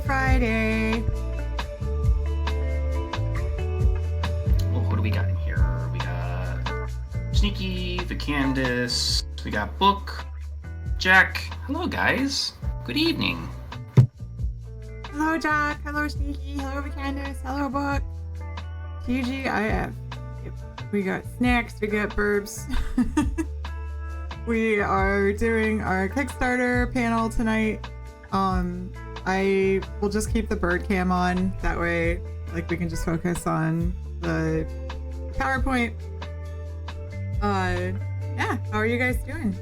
Friday. Well, what do we got in here? We got Sneaky, the Candace, we got Book, Jack. Hello, guys. Good evening. Hello, Jack. Hello, Sneaky. Hello, Candace. Hello, Book. TGIF. We got snacks. We got burbs. We are doing our Kickstarter panel tonight. I will just keep the bird cam on. That way, like, we can just focus on the PowerPoint. Yeah. How are you guys doing?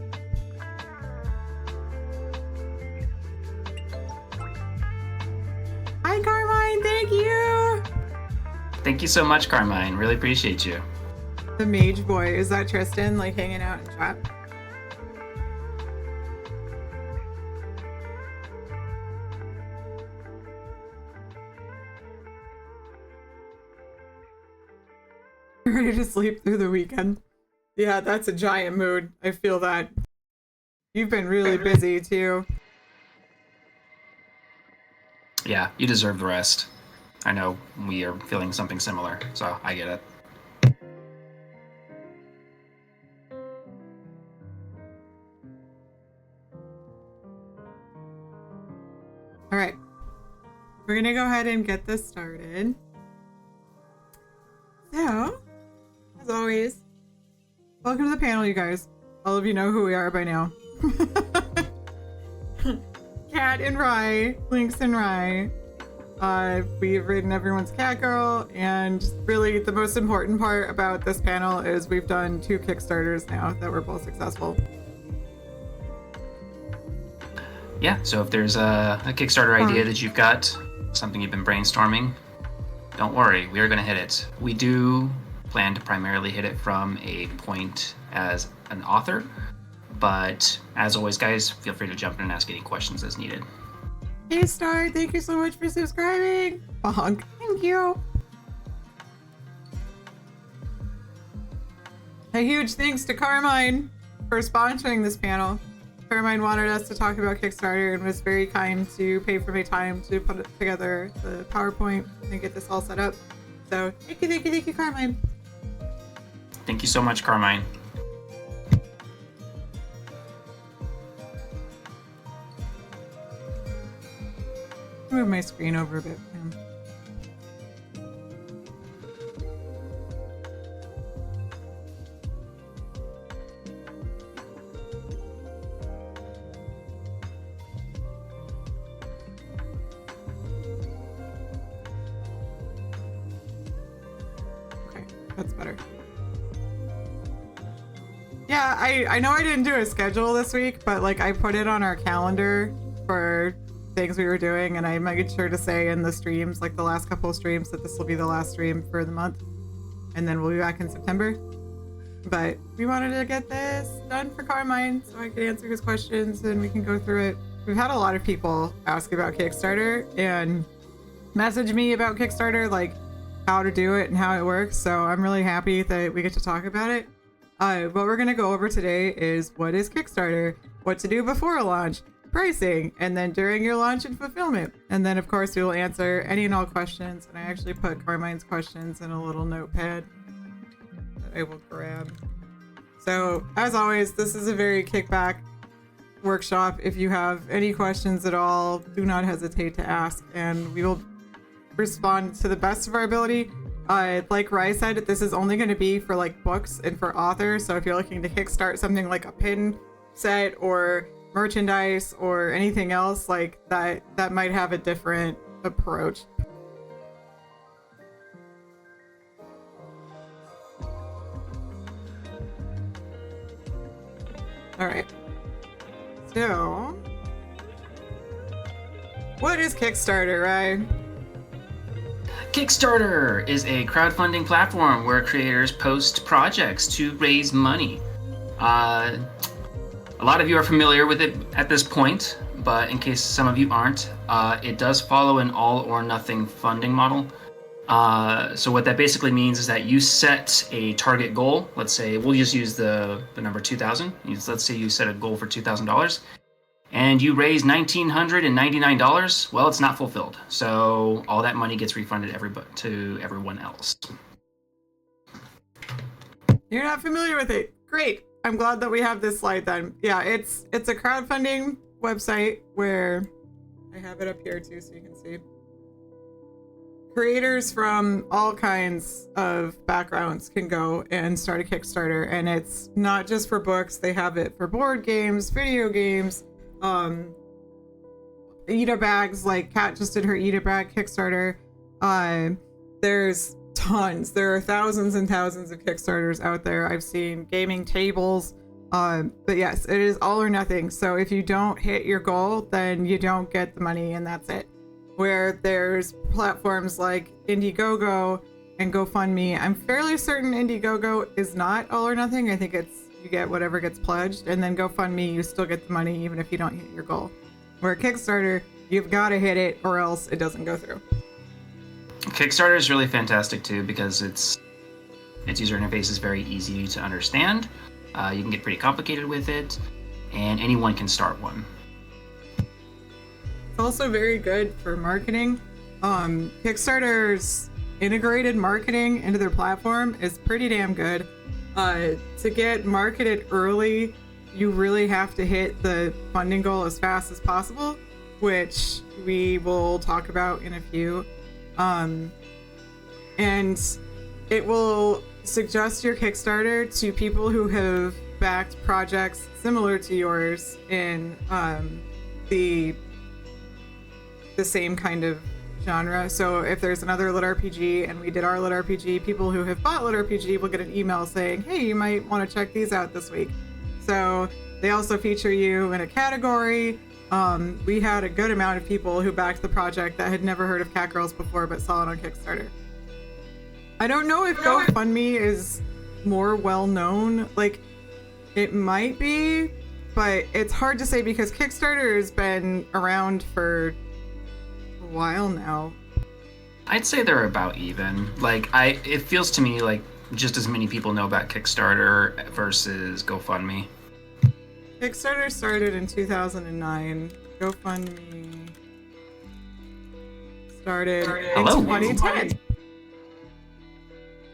Hi, Carmine. Thank you. Thank you so much, Carmine. Really appreciate you. The mage boy. Is that Tristan, like, hanging out in chat? Ready to sleep through the weekend. Yeah, that's a giant mood. I feel that. You've been really busy too. Yeah, you deserve the rest. I know we are feeling something similar, so I get it. All right. We're going to go ahead and get this started. So, as always, welcome to the panel, you guys. All of you know who we are by now. Cat and Rye, Lynx and Rye. We've written everyone's cat girl, and really the most important part about this panel is we've done 2 Kickstarters now that were both successful. Yeah, so if there's a Kickstarter idea that you've got, something you've been brainstorming, don't worry, we are going to hit it. We do plan to primarily hit it from a point as an author, but as always, guys, feel free to jump in and ask any questions as needed. Hey Star, thank you so much for subscribing. Bonk, thank you. A huge thanks to Carmine for sponsoring this panel. Carmine wanted us to talk about Kickstarter and was very kind to pay for my time to put together the PowerPoint and get this all set up. So thank you, Carmine. Thank you so much, Carmine. Move my screen over a bit. Okay, that's better. Yeah, I know I didn't do a schedule this week, but like I put it on our calendar for things we were doing, and I made sure to say in the streams, like the last couple of streams, that this will be the last stream for the month, and then we'll be back in September. But we wanted to get this done for Carmine so I could answer his questions and we can go through it. We've had a lot of people ask about Kickstarter and message me about Kickstarter, like how to do it and how it works, so I'm really happy that we get to talk about it. What we're going to go over today is what is Kickstarter, what to do before a launch, pricing, and then during your launch and fulfillment. And then of course we will answer any and all questions, and I actually put Carmine's questions in a little notepad that I will grab. So as always, this is a very kickback workshop. If you have any questions at all, do not hesitate to ask and we will respond to the best of our ability. Like Rye said, this is only going to be for like books and for authors, so if you're looking to kickstart something like a pin set or merchandise or anything else like that, that might have a different approach. All right, so what is Kickstarter, right? Kickstarter is a crowdfunding platform where creators post projects to raise money. A lot of you are familiar with it at this point, but in case some of you aren't, it does follow an all or nothing funding model. So what that basically means is that you set a target goal. Let's say, we'll just use the number 2,000. Let's say you set a goal for $2,000 and you raise $1,999. Well, it's not fulfilled. So all that money gets refunded to everyone else. You're not familiar with it. Great. I'm glad that we have this slide then. Yeah, it's a crowdfunding website where I have it up here too so you can see. Creators from all kinds of backgrounds can go and start a Kickstarter, and it's not just for books. They have it for board games, video games, Eat-A bags, like Kat just did her Eat-A bag Kickstarter. There's tons. There are thousands and thousands of Kickstarters out there. I've seen gaming tables. But yes, it is all or nothing. So if you don't hit your goal, then you don't get the money and that's it. Where there's platforms like Indiegogo and GoFundMe. I'm fairly certain Indiegogo is not all or nothing. I think it's you get whatever gets pledged, and then GoFundMe, you still get the money even if you don't hit your goal. Where Kickstarter, you've got to hit it or else it doesn't go through. Kickstarter is really fantastic too because its user interface is very easy to understand. You can get pretty complicated with it, and anyone can start one. It's also very good for marketing. Kickstarter's integrated marketing into their platform is pretty damn good. To get marketed early, you really have to hit the funding goal as fast as possible, which we will talk about in a few. And it will suggest your Kickstarter to people who have backed projects similar to yours in the same kind of genre. So if there's another lit RPG and we did our lit RPG, people who have bought lit RPG will get an email saying, hey, you might want to check these out this week. So they also feature you in a category. We had a good amount of people who backed the project that had never heard of Cat Girls before but saw it on Kickstarter. I don't know if GoFundMe is more well known. Like, it might be, but it's hard to say because Kickstarter has been around for a while now. I'd say they're about even. Like, it feels to me like just as many people know about Kickstarter versus GoFundMe. Kickstarter started in 2009. GoFundMe started in 2010.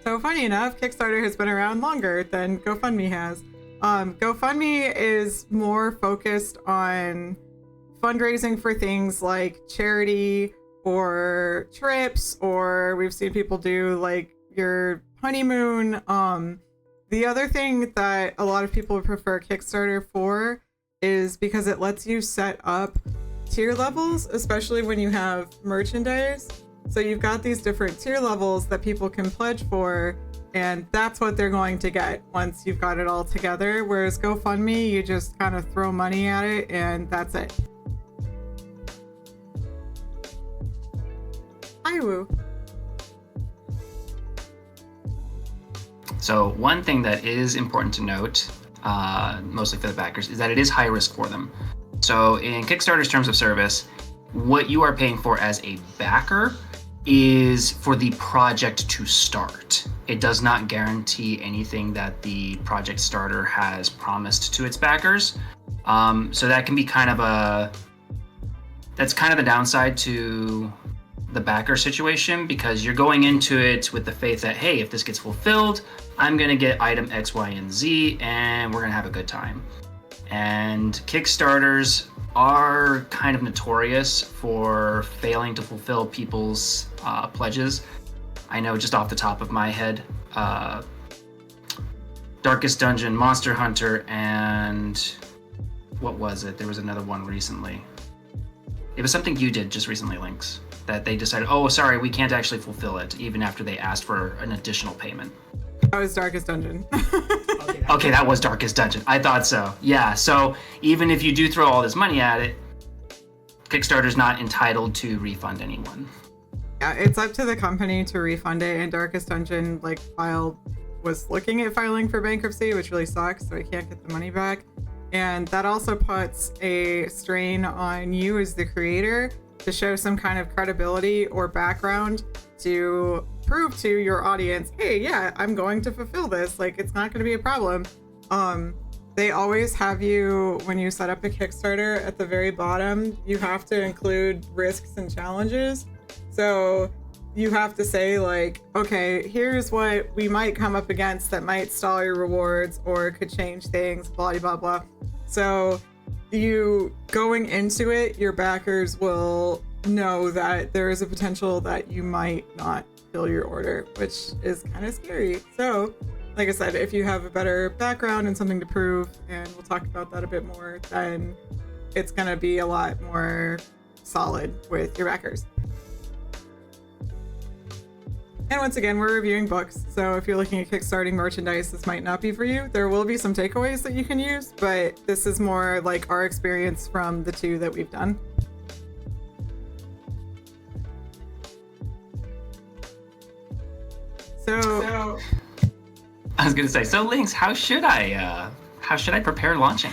So funny enough, Kickstarter has been around longer than GoFundMe has. GoFundMe is more focused on fundraising for things like charity or trips, or we've seen people do like your honeymoon. The other thing that a lot of people prefer Kickstarter for is because it lets you set up tier levels, especially when you have merchandise. So you've got these different tier levels that people can pledge for, and that's what they're going to get once you've got it all together. Whereas GoFundMe, you just kind of throw money at it and that's it. Hi, Woo. So one thing that is important to note, mostly for the backers, is that it is high risk for them. So in Kickstarter's terms of service, what you are paying for as a backer is for the project to start. It does not guarantee anything that the project starter has promised to its backers. So that can be that's kind of the downside to the backer situation, because you're going into it with the faith that, hey, if this gets fulfilled, I'm gonna get item X, Y, and Z, and we're gonna have a good time. And Kickstarters are kind of notorious for failing to fulfill people's pledges. I know just off the top of my head, Darkest Dungeon, Monster Hunter, and what was it? There was another one recently. It was something you did just recently, Lynx, that they decided, oh, sorry, we can't actually fulfill it, even after they asked for an additional payment. That was Darkest Dungeon. Okay, that was Darkest Dungeon. I thought so. Yeah, so even if you do throw all this money at it, Kickstarter's not entitled to refund anyone. Yeah, it's up to the company to refund it, and Darkest Dungeon was looking at filing for bankruptcy, which really sucks, so he can't get the money back. And that also puts a strain on you as the creator to show some kind of credibility or background to prove to your audience, hey, yeah, I'm going to fulfill this. Like, it's not going to be a problem. They always have you, when you set up a Kickstarter, at the very bottom, you have to include risks and challenges. So you have to say, like, okay, here's what we might come up against that might stall your rewards or could change things, blah, blah, blah. So you going into it, your backers will know that there is a potential that you might not fill your order, which is kind of scary. So like I said, if you have a better background and something to prove, and we'll talk about that a bit more, then it's going to be a lot more solid with your backers. And once again, we're reviewing books, so if you're looking at kickstarting merchandise, this might not be for you. There will be some takeaways that you can use, but this is more like our experience from the two that we've done. So I was gonna say, so Lynx, how should I prepare launching?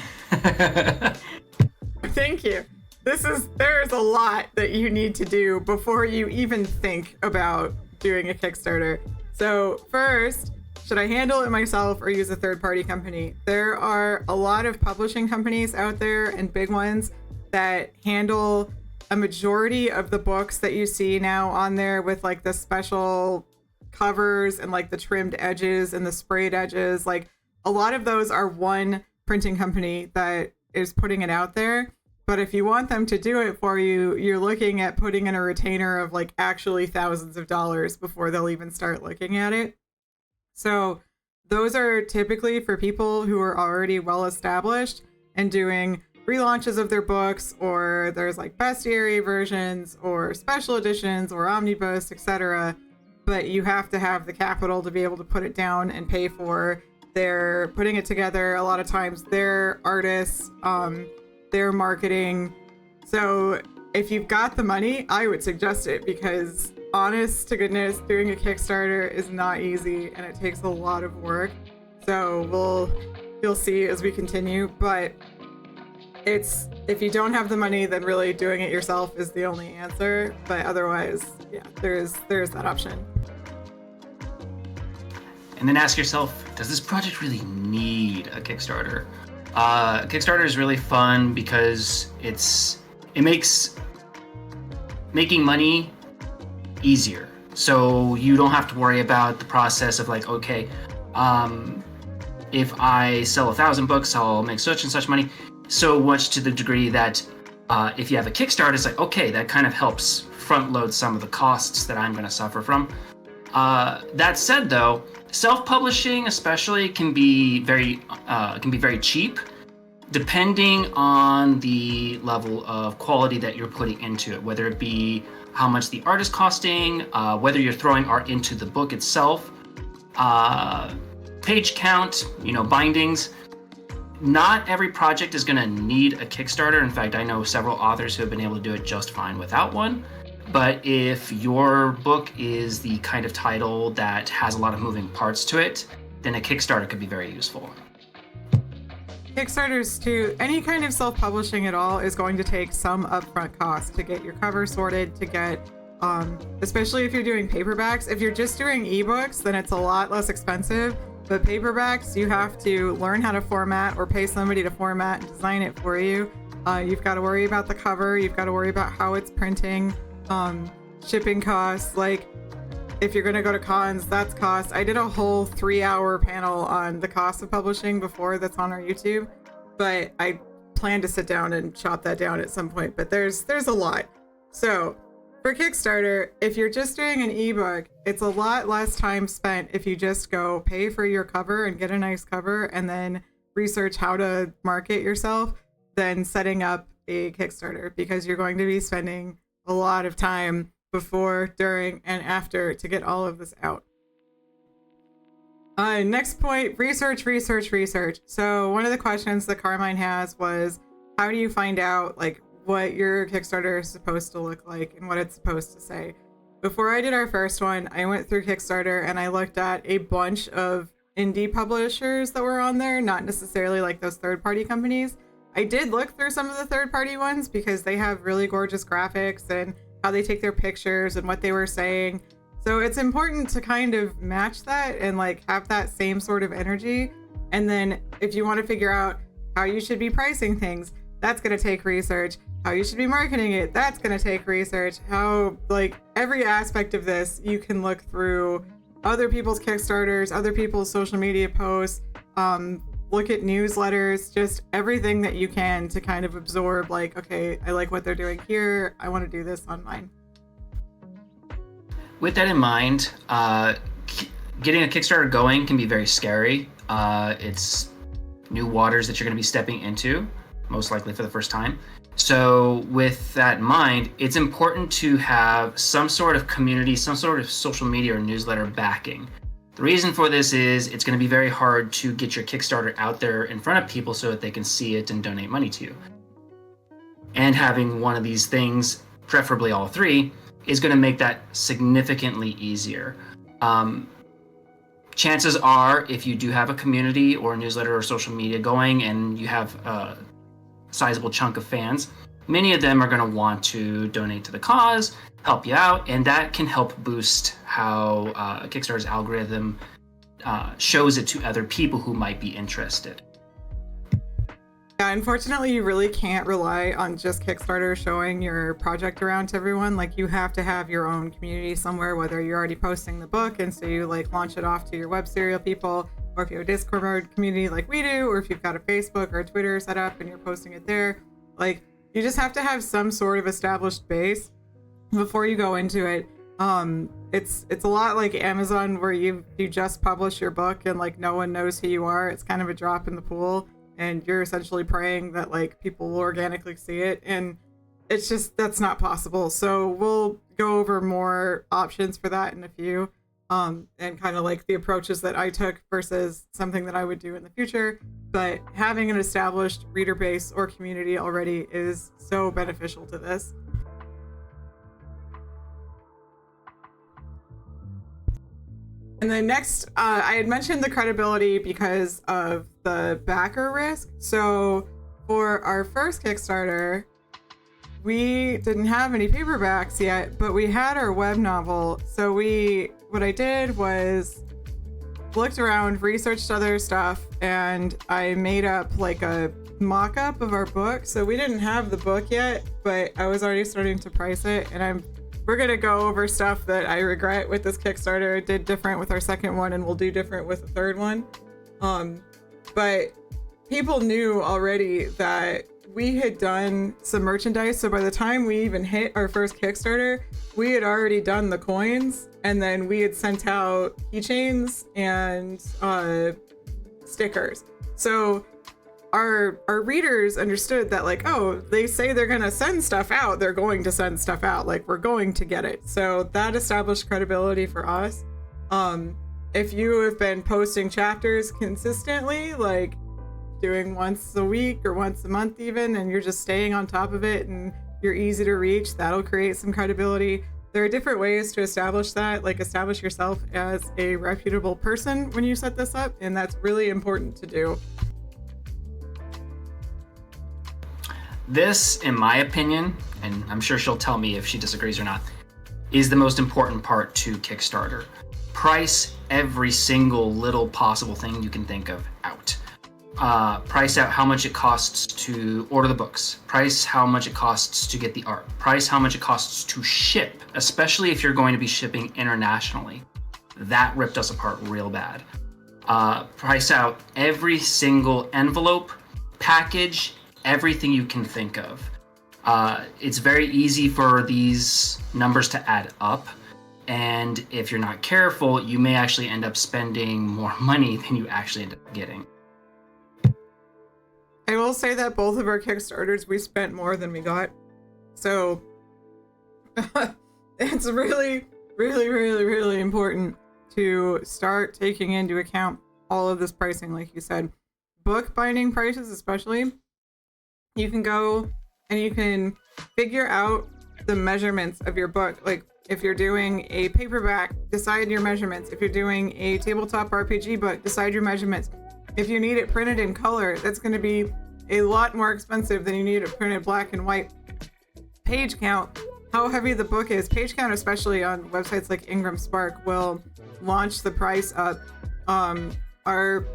Thank you. There's a lot that you need to do before you even think about doing a Kickstarter. So first, should I handle it myself or use a third-party company? There are a lot of publishing companies out there and big ones that handle a majority of the books that you see now on there with like the special covers and like the trimmed edges and the sprayed edges. Like a lot of those are one printing company that is putting it out there. But if you want them to do it for you, you're looking at putting in a retainer of like actually thousands of dollars before they'll even start looking at it. So those are typically for people who are already well established and doing relaunches of their books, or there's like bestiary versions or special editions or omnibus, etc. But you have to have the capital to be able to put it down and pay for. They're putting it together. A lot of times they're artists, they're marketing. So if you've got the money, I would suggest it, because honest to goodness, doing a Kickstarter is not easy and it takes a lot of work. So you'll see as we continue, but if you don't have the money, then really doing it yourself is the only answer. But otherwise, yeah, there's that option. And then ask yourself, does this project really need a Kickstarter? Kickstarter is really fun because it makes making money easier. So you don't have to worry about the process of like, okay, if I sell 1,000 books, I'll make such and such money. So much to the degree that if you have a Kickstarter, it's like, okay, that kind of helps front load some of the costs that I'm going to suffer from. That said, though, self-publishing especially can be very cheap, depending on the level of quality that you're putting into it, whether it be how much the art is costing, whether you're throwing art into the book itself, page count, bindings. Not every project is going to need a Kickstarter. In fact, I know several authors who have been able to do it just fine without one. But if your book is the kind of title that has a lot of moving parts to it, then a Kickstarter could be very useful. Kickstarters too, any kind of self-publishing at all is going to take some upfront cost to get your cover sorted, to get, especially if you're doing paperbacks. If you're just doing ebooks, then it's a lot less expensive. But paperbacks, you have to learn how to format or pay somebody to format and design it for you. You've got to worry about the cover. You've got to worry about how it's printing, shipping costs. Like if you're going to go to cons, that's cost. I did a whole 3-hour panel on the cost of publishing before, that's on our YouTube, but I plan to sit down and chop that down at some point. But there's a lot. So for Kickstarter, if you're just doing an ebook, it's a lot less time spent if you just go pay for your cover and get a nice cover and then research how to market yourself than setting up a Kickstarter, because you're going to be spending a lot of time before, during, and after to get all of this out. Next point, research. So one of the questions that Carmine has was, how do you find out like what your Kickstarter is supposed to look like and what it's supposed to say? Before I did our first one, I went through Kickstarter and I looked at a bunch of indie publishers that were on there, not necessarily like those third-party companies. I did look through some of the third-party ones because they have really gorgeous graphics and how they take their pictures and what they were saying. So it's important to kind of match that and like have that same sort of energy. And then if you want to figure out how you should be pricing things, that's going to take research. How you should be marketing it, that's going to take research. How, like, every aspect of this, you can look through other people's Kickstarters, other people's social media posts, look at newsletters, just everything that you can to kind of absorb, like, okay, I like what they're doing here, I want to do this on mine. With that in mind, getting a Kickstarter going can be very scary. It's new waters that you're going to be stepping into, most likely for the first time. So with that in mind, it's important to have some sort of community, some sort of social media or newsletter backing. The reason for this is it's going to be very hard to get your Kickstarter out there in front of people so that they can see it and donate money to you. And having one of these things, preferably all three, is going to make that significantly easier. Chances are, if you do have a community or a newsletter or social media going and you have a sizable chunk of fans, many of them are going to want to donate to the cause, help you out, and that can help boost how Kickstarter's algorithm shows it to other people who might be interested. Yeah, unfortunately, you really can't rely on just Kickstarter showing your project around to everyone. Like, you have to have your own community somewhere, whether you're already posting the book and so you like launch it off to your web serial people, or if you have a Discord community like we do, or if you've got a Facebook or a Twitter set up and you're posting it there. Like, you just have to have some sort of established base before you go into it. It's a lot like Amazon, where you just publish your book and like no one knows who you are. It's kind of a drop in the pool, and you're essentially praying that like people will organically see it, and it's just, that's not possible. So we'll go over more options for that in a few, and kind of like the approaches that I took versus something that I would do in the future. But having an established reader base or community already is so beneficial to this. And then next, I had mentioned the credibility because of the backer risk. So for our first Kickstarter, we didn't have any paperbacks yet, but we had our web novel. So what I did was looked around, researched other stuff, and I made up like a mock-up of our book. So we didn't have the book yet, but I was already starting to price it, and we're gonna go over stuff that I regret with this Kickstarter. Did different with our second one, and we'll do different with the third one. But people knew already that we had done some merchandise. So by the time we even hit our first Kickstarter, we had already done the coins, and then we had sent out keychains and stickers. So our readers understood that, like, oh, they say they're gonna send stuff out, they're going to send stuff out, like, we're going to get it. So that established credibility for us. If you have been posting chapters consistently, like doing once a week or once a month even, and you're just staying on top of it and you're easy to reach, that'll create some credibility. There are different ways to establish that, like establish yourself as a reputable person when you set this up, and that's really important to do. This, in my opinion, and I'm sure she'll tell me if she disagrees or not, is the most important part to Kickstarter. Price every single little possible thing you can think of out. Price out how much it costs to order the books. Price how much it costs to get the art. Price how much it costs to ship, especially if you're going to be shipping internationally. That ripped us apart real bad. Price out every single envelope, package, everything you can think of. It's very easy for these numbers to add up, and if you're not careful, you may actually end up spending more money than you actually end up getting. I will say that both of our Kickstarters, we spent more than we got. So it's really, really, really, really important to start taking into account all of this pricing, like you said. Book binding prices especially. You can go and you can figure out the measurements of your book. Like if you're doing a paperback, decide your measurements. If you're doing a tabletop RPG book, decide your measurements. If you need it printed in color, that's going to be a lot more expensive than you need it printed black and white. Page count, how heavy the book is. Page count, especially on websites like Ingram Spark, will launch the price up. Our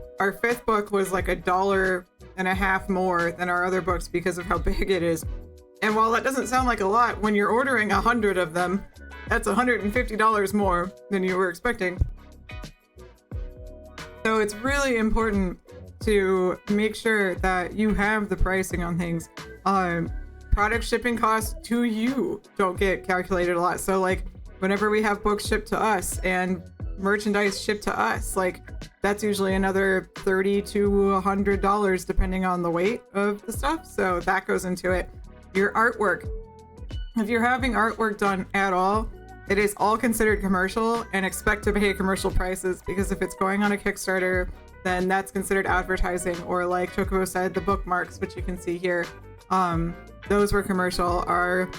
fifth book was like $1.50 more than our other books because of how big it is. And while that doesn't sound like a lot, when you're ordering 100 of them, that's $150 more than you were expecting. So it's really important to make sure that you have the pricing on things. Product shipping costs to you don't get calculated a lot. So like whenever we have books shipped to us and merchandise shipped to us, like that's usually another $30 to $100 depending on the weight of the stuff. So that goes into it. Your artwork. If you're having artwork done at all, it is all considered commercial, and expect to pay commercial prices, because if it's going on a Kickstarter, then that's considered advertising, or like Chocobo said, the bookmarks, which you can see here, those were commercial. Are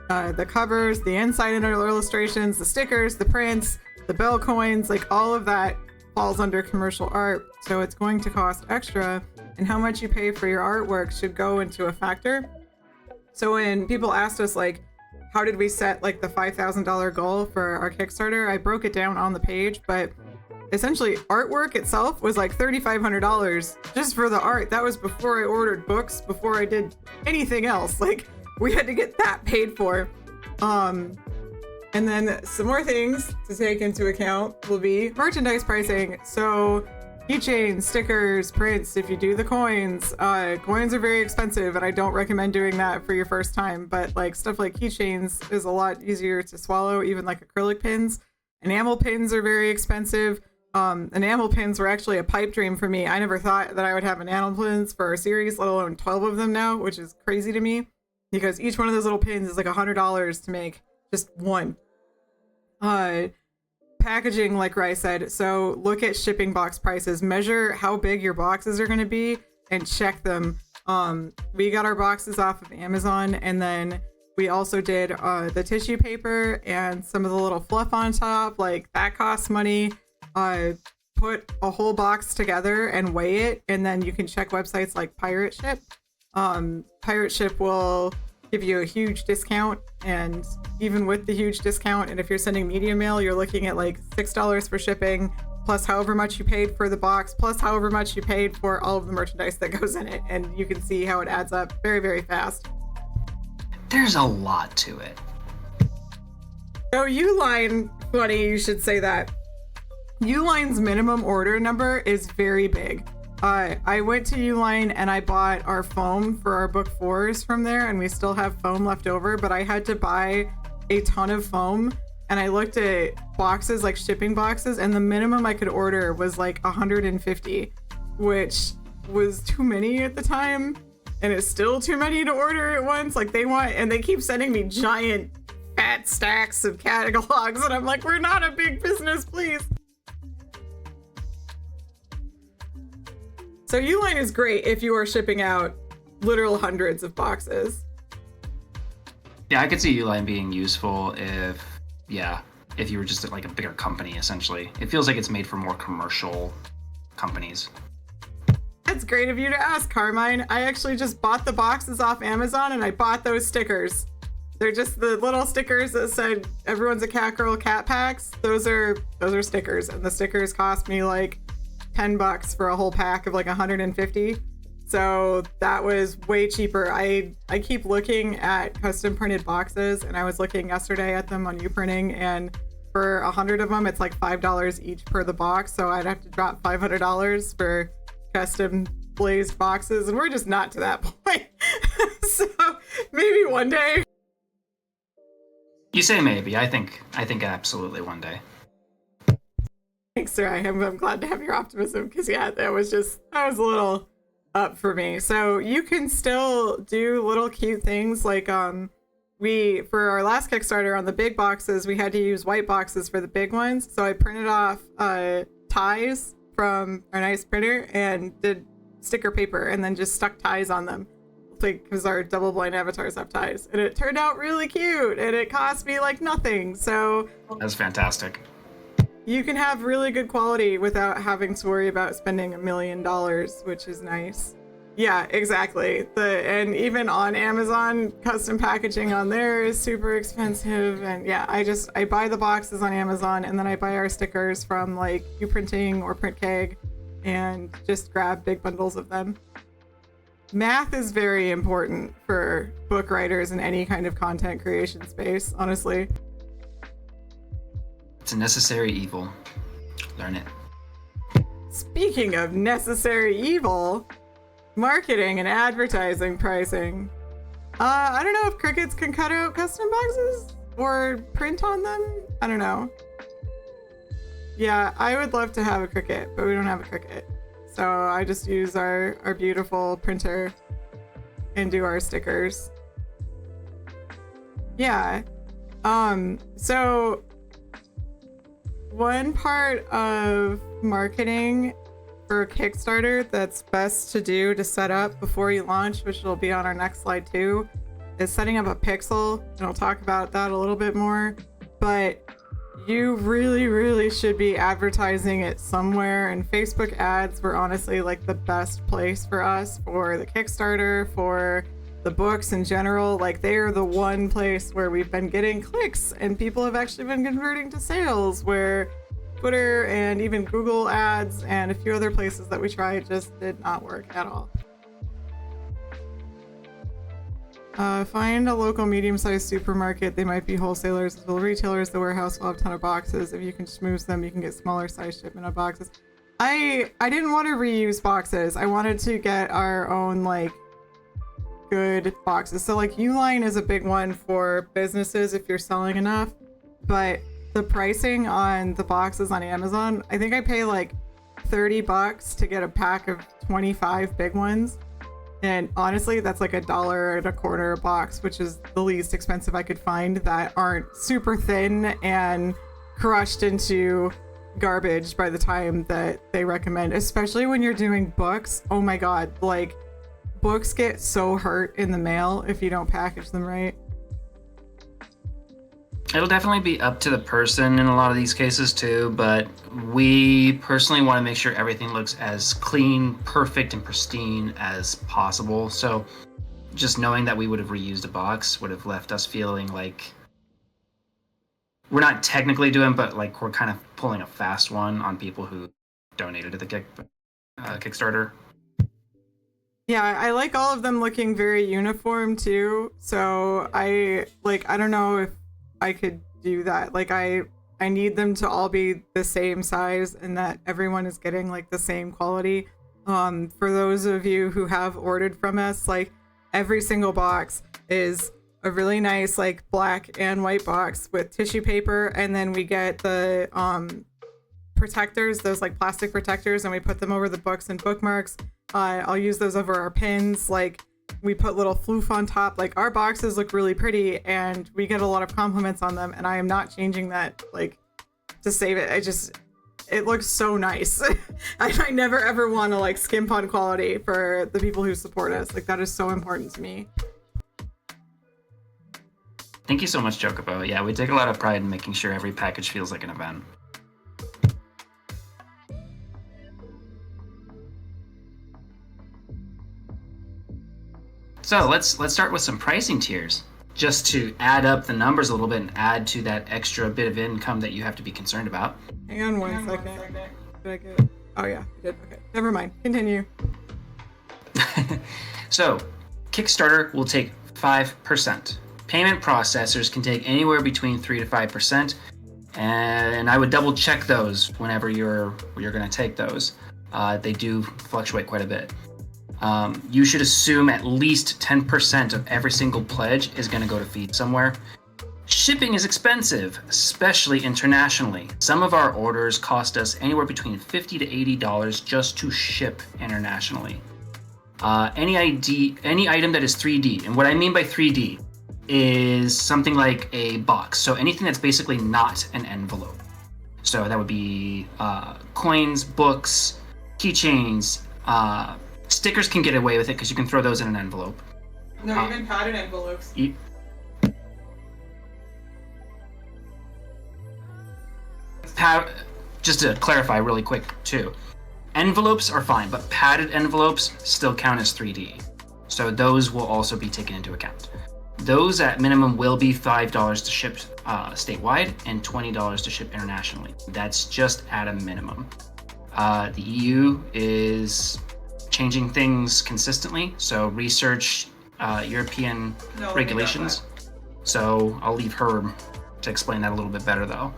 the covers, the inside and illustrations, the stickers, the prints, the bell coins, like all of that falls under commercial art. So it's going to cost extra, and how much you pay for your artwork should go into a factor. So when people asked us like, how did we set like the $5,000 goal for our Kickstarter, I broke it down on the page, but essentially artwork itself was like $3,500 just for the art. That was before I ordered books, before I did anything else. Like we had to get that paid for. And then some more things to take into account will be merchandise pricing. So keychains, stickers, prints. If you do the coins, coins are very expensive, and I don't recommend doing that for your first time. But like stuff like keychains is a lot easier to swallow, even like acrylic pins. Enamel pins are very expensive. Enamel pins were actually a pipe dream for me. I never thought that I would have enamel pins for a series, let alone 12 of them now, which is crazy to me because each one of those little pins is like $100 to make just one. Packaging, like Rai said, so look at shipping box prices, measure how big your boxes are going to be and check them. We got our boxes off of Amazon, and then we also did the tissue paper and some of the little fluff on top. Like that costs money. Put a whole box together and weigh it, and then you can check websites like Pirate Ship. Pirate Ship will give you a huge discount, and even with the huge discount, and if you're sending medium mail, you're looking at like $6 for shipping, plus however much you paid for the box, plus however much you paid for all of the merchandise that goes in it, and you can see how it adds up very, very fast. There's a lot to it. So Uline, funny you should say that. Uline's minimum order number is very big. I went to Uline and I bought our foam for our book 4s from there, and we still have foam left over, but I had to buy a ton of foam, and I looked at boxes, like shipping boxes, and the minimum I could order was like 150, which was too many at the time, and it's still too many to order at once. Like they keep sending me giant fat stacks of catalogs, and I'm like, we're not a big business, please. So Uline is great if you are shipping out literal hundreds of boxes. Yeah, I could see Uline being useful if you were just like a bigger company, essentially. It feels like it's made for more commercial companies. That's great of you to ask, Carmine. I actually just bought the boxes off Amazon, and I bought those stickers. They're just the little stickers that said everyone's a cat girl cat packs. Those are stickers, and the stickers cost me like $10 for a whole pack of like 150. So that was way cheaper. I keep looking at custom printed boxes, and I was looking yesterday at them on Uprinting, and for 100 of them it's like $5 each per the box, so I'd have to drop $500 for custom glazed boxes, and we're just not to that point. So maybe one day. You say maybe. I think absolutely one day. Thanks, sir. I'm glad to have your optimism, because yeah, that was a little up for me. So you can still do little cute things like for our last Kickstarter on the big boxes, we had to use white boxes for the big ones. So I printed off ties from our nice printer and did sticker paper, and then just stuck ties on them, like because our double blind avatars have ties, and it turned out really cute, and it cost me like nothing. So that's fantastic. You can have really good quality without having to worry about spending $1 million, which is nice. Yeah, exactly. And even on Amazon, custom packaging on there is super expensive. And yeah, I buy the boxes on Amazon, and then I buy our stickers from like Uprinting or PrintKeg, and just grab big bundles of them. Math is very important for book writers in any kind of content creation space, honestly. It's a necessary evil. Learn it. Speaking of necessary evil, marketing and advertising pricing. I don't know if Crickets can cut out custom boxes or print on them. I don't know. Yeah, I would love to have a Cricket, but we don't have a Cricket. So I just use our beautiful printer and do our stickers. Yeah. So one part of marketing for Kickstarter that's best to do to set up before you launch, which will be on our next slide too, is setting up a pixel, and I'll talk about that a little bit more. But you really should be advertising it somewhere, and Facebook ads were honestly like the best place for us for the Kickstarter, for the books in general. Like, they are the one place where we've been getting clicks and people have actually been converting to sales, where Twitter and even Google ads and a few other places that we tried just did not work at all. Find a local medium-sized supermarket. They might be wholesalers as well. Retailers, the warehouse will have a ton of boxes. If you can schmooze them, you can get smaller size shipment of boxes. I didn't want to reuse boxes. I wanted to get our own like good boxes. So like Uline is a big one for businesses if you're selling enough, but the pricing on the boxes on Amazon, I think I pay like $30 to get a pack of 25 big ones. And honestly, that's like $1.25 a box, which is the least expensive I could find that aren't super thin and crushed into garbage by the time that they recommend, especially when you're doing books. Oh my God, like books get so hurt in the mail if you don't package them right. It'll definitely be up to the person in a lot of these cases too, but we personally want to make sure everything looks as clean, perfect, and pristine as possible. So just knowing that we would have reused a box would have left us feeling like we're not technically doing, but like we're kind of pulling a fast one on people who donated to the Kickstarter. Yeah, I like all of them looking very uniform too. So I don't know if I could do that. Like I need them to all be the same size and that everyone is getting like the same quality. For those of you who have ordered from us, like every single box is a really nice like black and white box with tissue paper, and then we get the protectors, those like plastic protectors, and we put them over the books and bookmarks. I'll use those over our pins. Like we put little floof on top. Like our boxes look really pretty and we get a lot of compliments on them, and I am not changing that like to save it. It looks so nice. I never ever want to like skimp on quality for the people who support us. Like that is so important to me. Thank you so much, Chocobo. Yeah, we take a lot of pride in making sure every package feels like an event. So let's start with some pricing tiers, just to add up the numbers a little bit and add to that extra bit of income that you have to be concerned about. Hang on one second. Did I get it? Oh yeah, I did. Okay, never mind. Continue. So, Kickstarter will take 5%. Payment processors can take anywhere between 3 to 5%, and I would double check those whenever you're going to take those. They do fluctuate quite a bit. You should assume at least 10% of every single pledge is going to go to feed somewhere. Shipping is expensive, especially internationally. Some of our orders cost us anywhere between $50 to $80 just to ship internationally. Any item that is 3D, and what I mean by 3D is something like a box. So anything that's basically not an envelope. So that would be coins, books, keychains, stickers can get away with it because you can throw those in an envelope. No, even padded envelopes. Just to clarify really quick too, envelopes are fine, but padded envelopes still count as 3D. So those will also be taken into account. Those at minimum will be $5 to ship statewide and $20 to ship internationally. That's just at a minimum. The EU is changing things consistently, so research European regulations. So I'll leave her to explain that a little bit better though.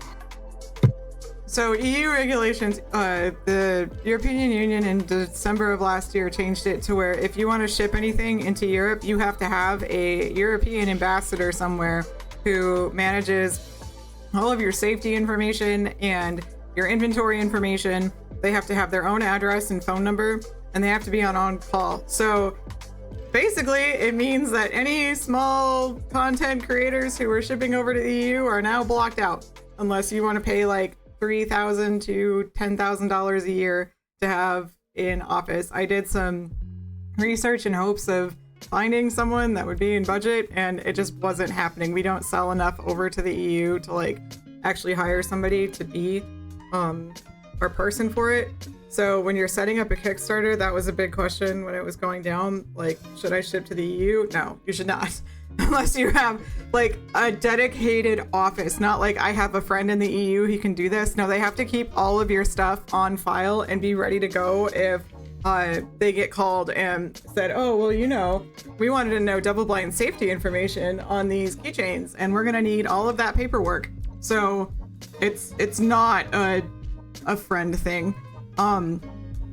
So EU regulations, the European Union in December of last year changed it to where if you want to ship anything into Europe, you have to have a European ambassador somewhere who manages all of your safety information and your inventory information. They have to have their own address and phone number, and they have to be on call. So basically, it means that any small content creators who are shipping over to the EU are now blocked out, unless you want to pay like $3,000 to $10,000 a year to have in office. I did some research in hopes of finding someone that would be in budget, and it just wasn't happening. We don't sell enough over to the EU to like actually hire somebody to be our person for it. So when you're setting up a Kickstarter, that was a big question when it was going down. Like, should I ship to the EU? No, you should not. Unless you have like a dedicated office, not like I have a friend in the EU, he can do this. No, they have to keep all of your stuff on file and be ready to go if they get called and said, oh, well, you know, we wanted to know double-blind safety information on these keychains, and we're gonna need all of that paperwork. So it's not a friend thing.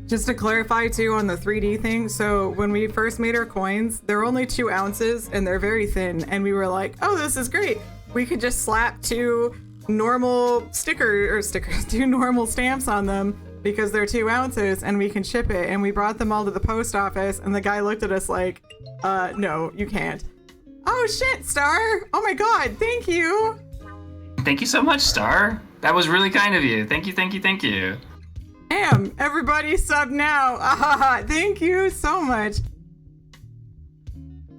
Just to clarify too on the 3D thing, so when we first made our coins, they're only 2 ounces and they're very thin, and we were like, oh, this is great. We could just slap 2 normal two normal stamps on them because they're 2 ounces and we can ship it. And we brought them all to the post office and the guy looked at us like, no, you can't. Oh shit, Star. Oh my God, thank you. Thank you so much, Star. That was really kind of you. Thank you, thank you, thank you. Damn, everybody sub now. Ah, thank you so much.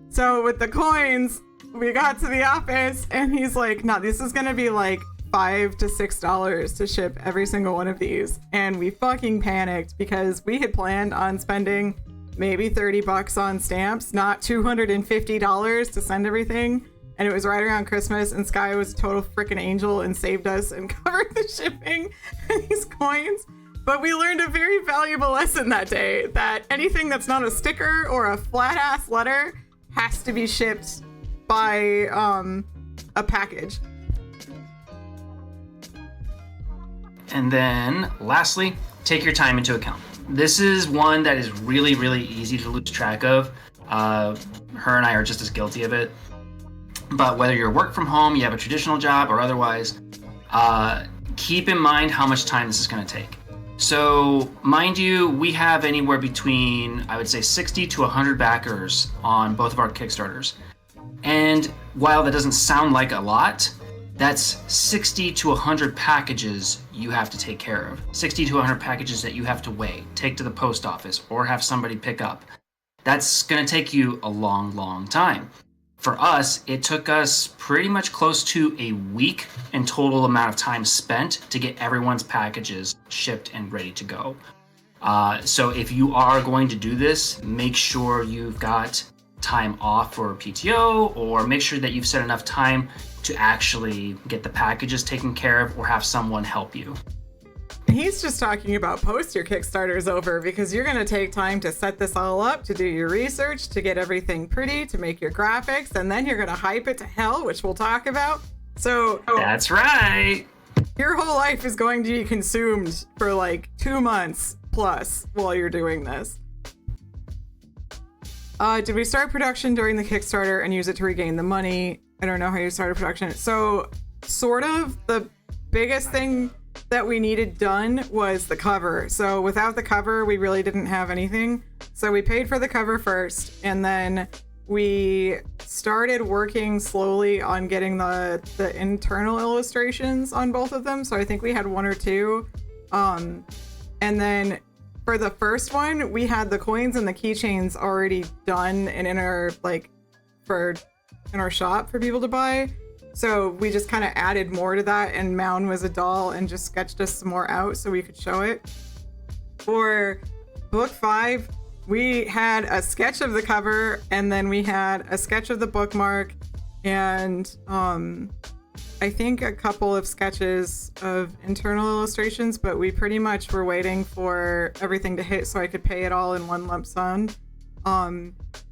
So with the coins, we got to the office and he's like, no, this is gonna be like $5 to $6 to ship every single one of these. And we fucking panicked because we had planned on spending maybe $30 on stamps, not $250 to send everything. And it was right around Christmas and Sky was a total freaking angel and saved us and covered the shipping for these coins. But we learned a very valuable lesson that day, that anything that's not a sticker or a flat ass letter has to be shipped by a package. And then lastly, take your time into account. This is one that is really, really easy to lose track of. Her and I are just as guilty of it. But whether you're work from home, you have a traditional job or otherwise, keep in mind how much time this is going to take. So, mind you, we have anywhere between, I would say, 60 to 100 backers on both of our Kickstarters. And while that doesn't sound like a lot, that's 60 to 100 packages you have to take care of. 60 to 100 packages that you have to weigh, take to the post office, or have somebody pick up. That's going to take you a long, long time. For us, it took us pretty much close to a week in total amount of time spent to get everyone's packages shipped and ready to go. So if you are going to do this, make sure you've got time off for PTO, or make sure that you've set enough time to actually get the packages taken care of or have someone help you. He's just talking about post your Kickstarters over, because you're going to take time to set this all up, to do your research, to get everything pretty, to make your graphics, and then you're going to hype it to hell, which we'll talk about. So that's right. Your whole life is going to be consumed for like 2 months plus while you're doing this. Did we start production during the Kickstarter and use it to regain the money? I don't know how you started production. So sort of the biggest thing that we needed done was the cover. So without the cover, we really didn't have anything. So we paid for the cover first, and then we started working slowly on getting the internal illustrations on both of them. So I think we had 1 or 2. And then for the first one, we had the coins and the keychains already done and in our in our shop for people to buy. So we just kind of added more to that, and Mound was a doll and just sketched us some more out so we could show it. For book 5, we had a sketch of the cover, and then we had a sketch of the bookmark, and I think a couple of sketches of internal illustrations, but we pretty much were waiting for everything to hit so I could pay it all in one lump sum.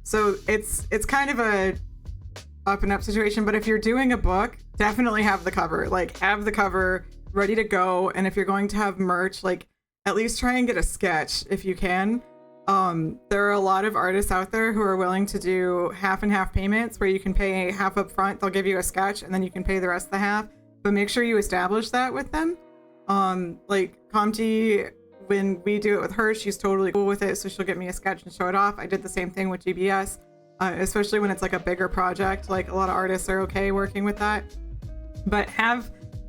So it's kind of a up and up situation, but if you're doing a book, definitely have the cover. Like, have the cover ready to go, and if you're going to have merch, like, at least try and get a sketch if you can. There are a lot of artists out there who are willing to do half and half payments where you can pay half up front, they'll give you a sketch, and then you can pay the rest of the half, but make sure you establish that with them. Like Comty, when we do it with her, she's totally cool with it, so she'll get me a sketch and show it off. I did the same thing with GBS. Especially when it's like a bigger project, like a lot of artists are okay working with that. But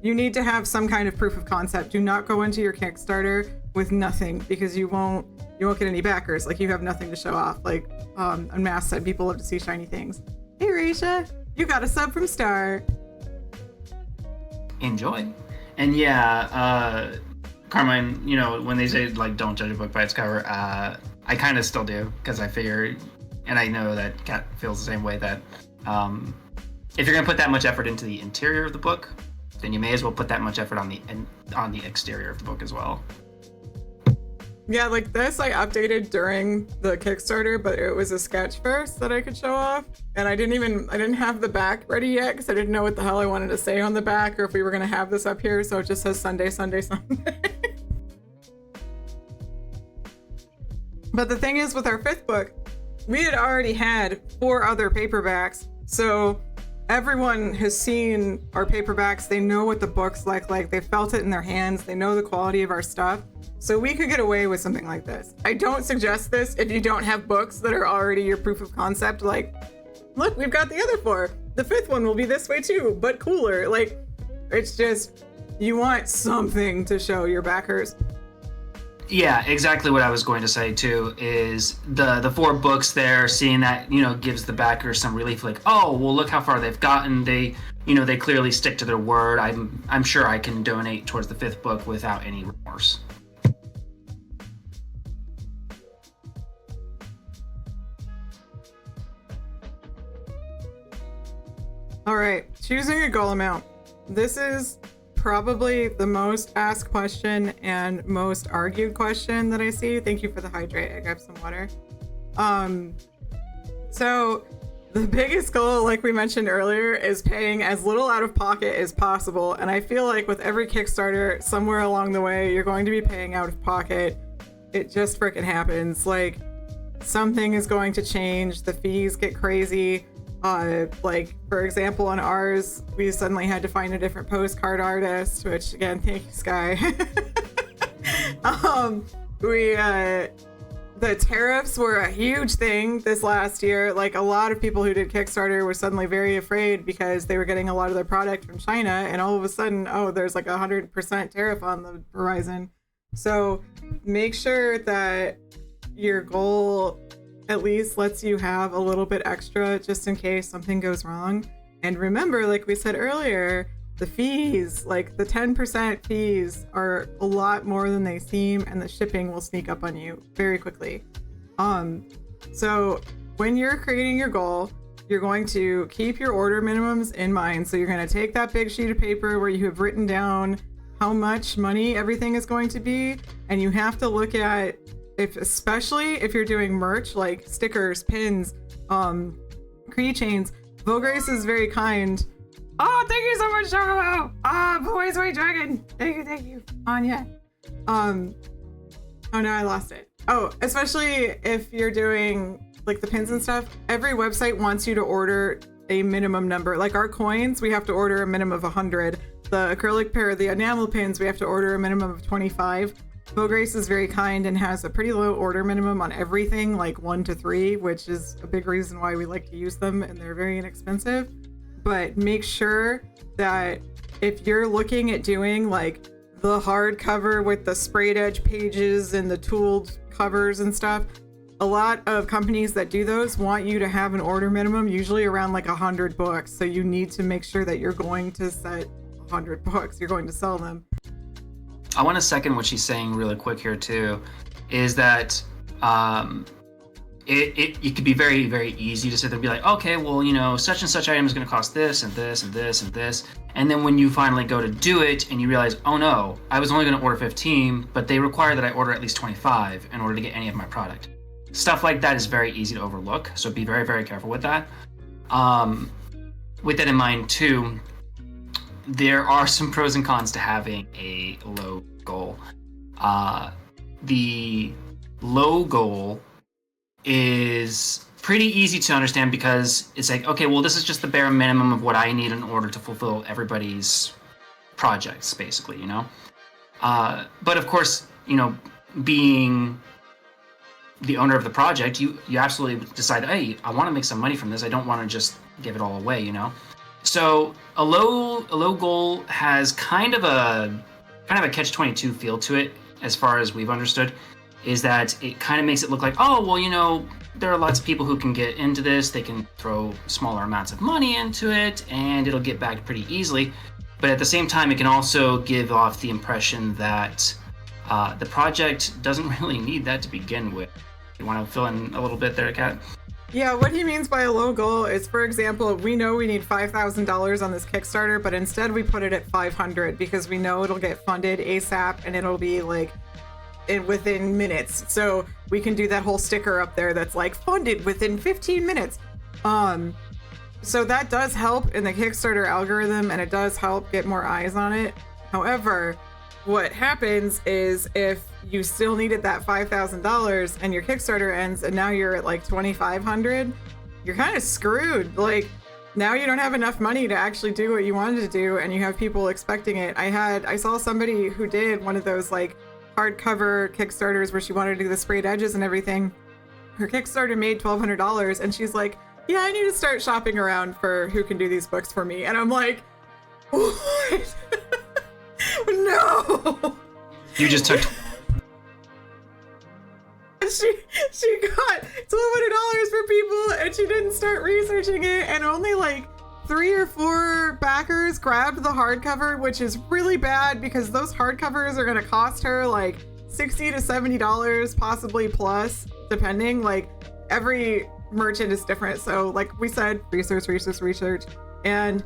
you need to have some kind of proof of concept. Do not go into your Kickstarter with nothing, because you won't get any backers. Like, you have nothing to show off. Like Unmasked said, people love to see shiny things. Hey Raisha, you got a sub from Star. Enjoy. And yeah, Carmine, you know, when they say like don't judge a book by its cover, I kind of still do, because I figure, and I know that Kat feels the same way, that if you're going to put that much effort into the interior of the book, then you may as well put that much effort on the exterior of the book as well. Yeah, like this I updated during the Kickstarter, but it was a sketch first that I could show off, and I didn't have the back ready yet because I didn't know what the hell I wanted to say on the back, or if we were going to have this up here, so it just says Sunday, Sunday, Sunday. But the thing is, with our 5th book, we had already had 4 other paperbacks. So everyone has seen our paperbacks. They know what the books look like. They felt it in their hands. They know the quality of our stuff. So we could get away with something like this. I don't suggest this if you don't have books that are already your proof of concept. Like, look, we've got the other 4. The 5th one will be this way too, but cooler. Like, it's just, you want something to show your backers. Yeah, exactly what I was going to say too, is the 4 books there, seeing that, gives the backers some relief, like, oh, well, look how far they've gotten. They clearly stick to their word. I'm sure I can donate towards the 5th book without any remorse. All right, choosing a goal amount. This is probably the most asked question and most argued question that I see. Thank you for the hydrate. I grabbed some water. So the biggest goal, like we mentioned earlier, is paying as little out of pocket as possible. And I feel like with every Kickstarter, somewhere along the way, you're going to be paying out of pocket. It just freaking happens. Like, something is going to change. The fees get crazy. Like, for example, on ours, we suddenly had to find a different postcard artist, which, again, thank you, Sky. The tariffs were a huge thing this last year. Like, a lot of people who did Kickstarter were suddenly very afraid because they were getting a lot of their product from China, and all of a sudden, there's like 100% tariff on the horizon. So make sure that your goal at least lets you have a little bit extra just in case something goes wrong. And remember, like we said earlier, the fees, like the 10% fees, are a lot more than they seem, and the shipping will sneak up on you very quickly. So when you're creating your goal, you're going to keep your order minimums in mind. So you're going to take that big sheet of paper where you have written down how much money everything is going to be, and you have to look at, especially if you're doing merch like stickers, pins, keychains. Vograce is very kind. Oh, thank you so much, Chocobo. Boys White Dragon. Thank you, Anya. Oh no, I lost it. Oh, especially if you're doing like the pins and stuff. Every website wants you to order a minimum number. Like our coins, we have to order a minimum of 100. The acrylic pair, the enamel pins, we have to order a minimum of 25. Vograce is very kind and has a pretty low order minimum on everything, like 1 to 3, which is a big reason why we like to use them, and they're very inexpensive. But make sure that if you're looking at doing like the hardcover with the sprayed edge pages and the tooled covers and stuff, a lot of companies that do those want you to have an order minimum, usually around like 100 books. So you need to make sure that you're going to set 100 books, you're going to sell them. I want to second what she's saying really quick here too, is that it could be very, very easy to sit there and be like, okay, well, such and such item is going to cost this and this and this and this. And then when you finally go to do it and you realize, oh no, I was only going to order 15, but they require that I order at least 25 in order to get any of my product. Stuff like that is very easy to overlook. So be very, very careful with that. With that in mind too, there are some pros and cons to having a low goal. The low goal is pretty easy to understand because it's like, okay, well, this is just the bare minimum of what I need in order to fulfill everybody's projects, basically, But of course, being the owner of the project, you absolutely decide, hey, I want to make some money from this. I don't want to just give it all away, So a low goal has kind of a catch-22 feel to it, as far as we've understood, is that it kind of makes it look like, oh, well, there are lots of people who can get into this. They can throw smaller amounts of money into it and it'll get back pretty easily. But at the same time, it can also give off the impression that the project doesn't really need that to begin with. You want to fill in a little bit there, Kat? Yeah, what he means by a low goal is, for example, we know we need $5,000 on this Kickstarter, but instead we put it at 500 because we know it'll get funded ASAP and it'll be like within minutes. So we can do that whole sticker up there that's like funded within 15 minutes. So that does help in the Kickstarter algorithm and it does help get more eyes on it. However, what happens is if you still needed that $5,000 and your Kickstarter ends and now you're at like 2,500, you're kind of screwed. Like now you don't have enough money to actually do what you wanted to do, and you have people expecting it. I saw somebody who did one of those like hardcover Kickstarters where she wanted to do the sprayed edges and everything. Her Kickstarter made $1,200 and she's like, yeah, I need to start shopping around for who can do these books for me. And I'm like, what? No. You just took. She got $1,200 for people and she didn't start researching it, and only like 3 or 4 backers grabbed the hardcover, which is really bad because those hardcovers are going to cost her like $60 to $70, possibly plus, depending. Like every merchant is different. So like we said, research. And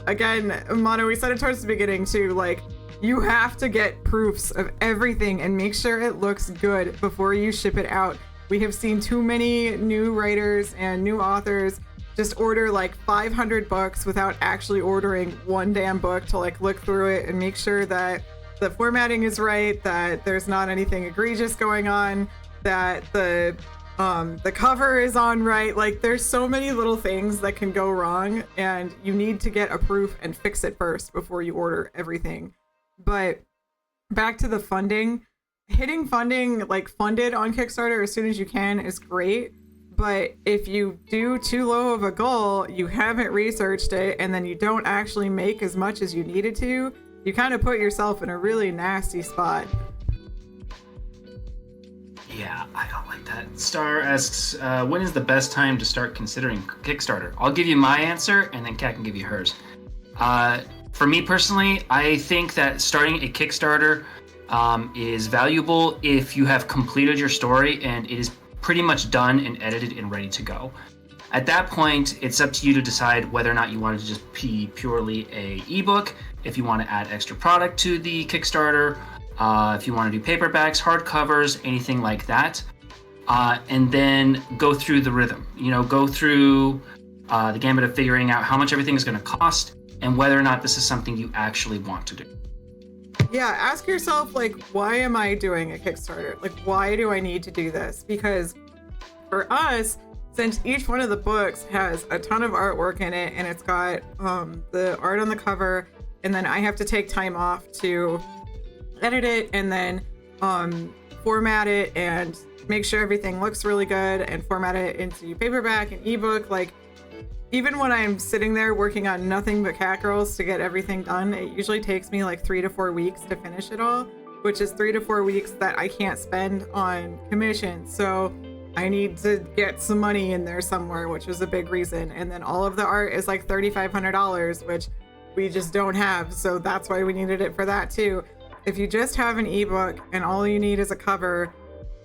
again, Mono, we said it towards the beginning too, like you have to get proofs of everything and make sure it looks good before you ship it out. We have seen too many new writers and new authors just order like 500 books without actually ordering one damn book to like look through it and make sure that the formatting is right, that there's not anything egregious going on, that the cover is on right. Like there's so many little things that can go wrong, and you need to get a proof and fix it first before you order everything. But back to the funding, hitting funding, like funded on Kickstarter as soon as you can is great. But if you do too low of a goal, you haven't researched it, and then you don't actually make as much as you needed to, you kind of put yourself in a really nasty spot. Yeah, I don't like that. Star asks, when is the best time to start considering Kickstarter? I'll give you my answer, and then Kat can give you hers. For me personally, I think that starting a Kickstarter is valuable if you have completed your story and it is pretty much done and edited and ready to go. At that point, it's up to you to decide whether or not you want it to just be purely a ebook, if you want to add extra product to the Kickstarter, if you want to do paperbacks, hardcovers, anything like that, and then go through the rhythm. Go through the gambit of figuring out how much everything is going to cost and whether or not this is something you actually want to do. Yeah, ask yourself, like, why am I doing a Kickstarter? Like, why do I need to do this? Because for us, since each one of the books has a ton of artwork in it, and it's got the art on the cover, and then I have to take time off to edit it and then format it and make sure everything looks really good and format it into paperback and ebook. Like, even when I'm sitting there working on nothing but Catgirls to get everything done, it usually takes me like 3 to 4 weeks to finish it all, which is 3 to 4 weeks that I can't spend on commissions. So I need to get some money in there somewhere, which is a big reason. And then all of the art is like $3,500, which we just don't have. So that's why we needed it for that too. If you just have an ebook and all you need is a cover,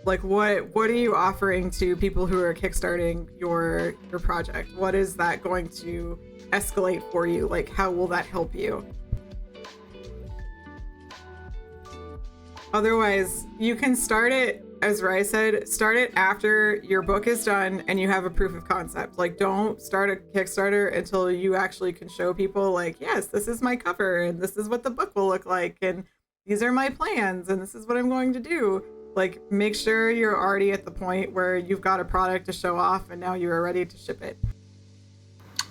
like what are you offering to people who are kickstarting your project? What is that going to escalate for you? Like, how will that help you? Otherwise, you can start it, as Rai said, start it after your book is done and you have a proof of concept. Like, don't start a Kickstarter until you actually can show people, like, yes, this is my cover and this is what the book will look like and these are my plans and this is what I'm going to do. Like, make sure you're already at the point where you've got a product to show off and now you're ready to ship it.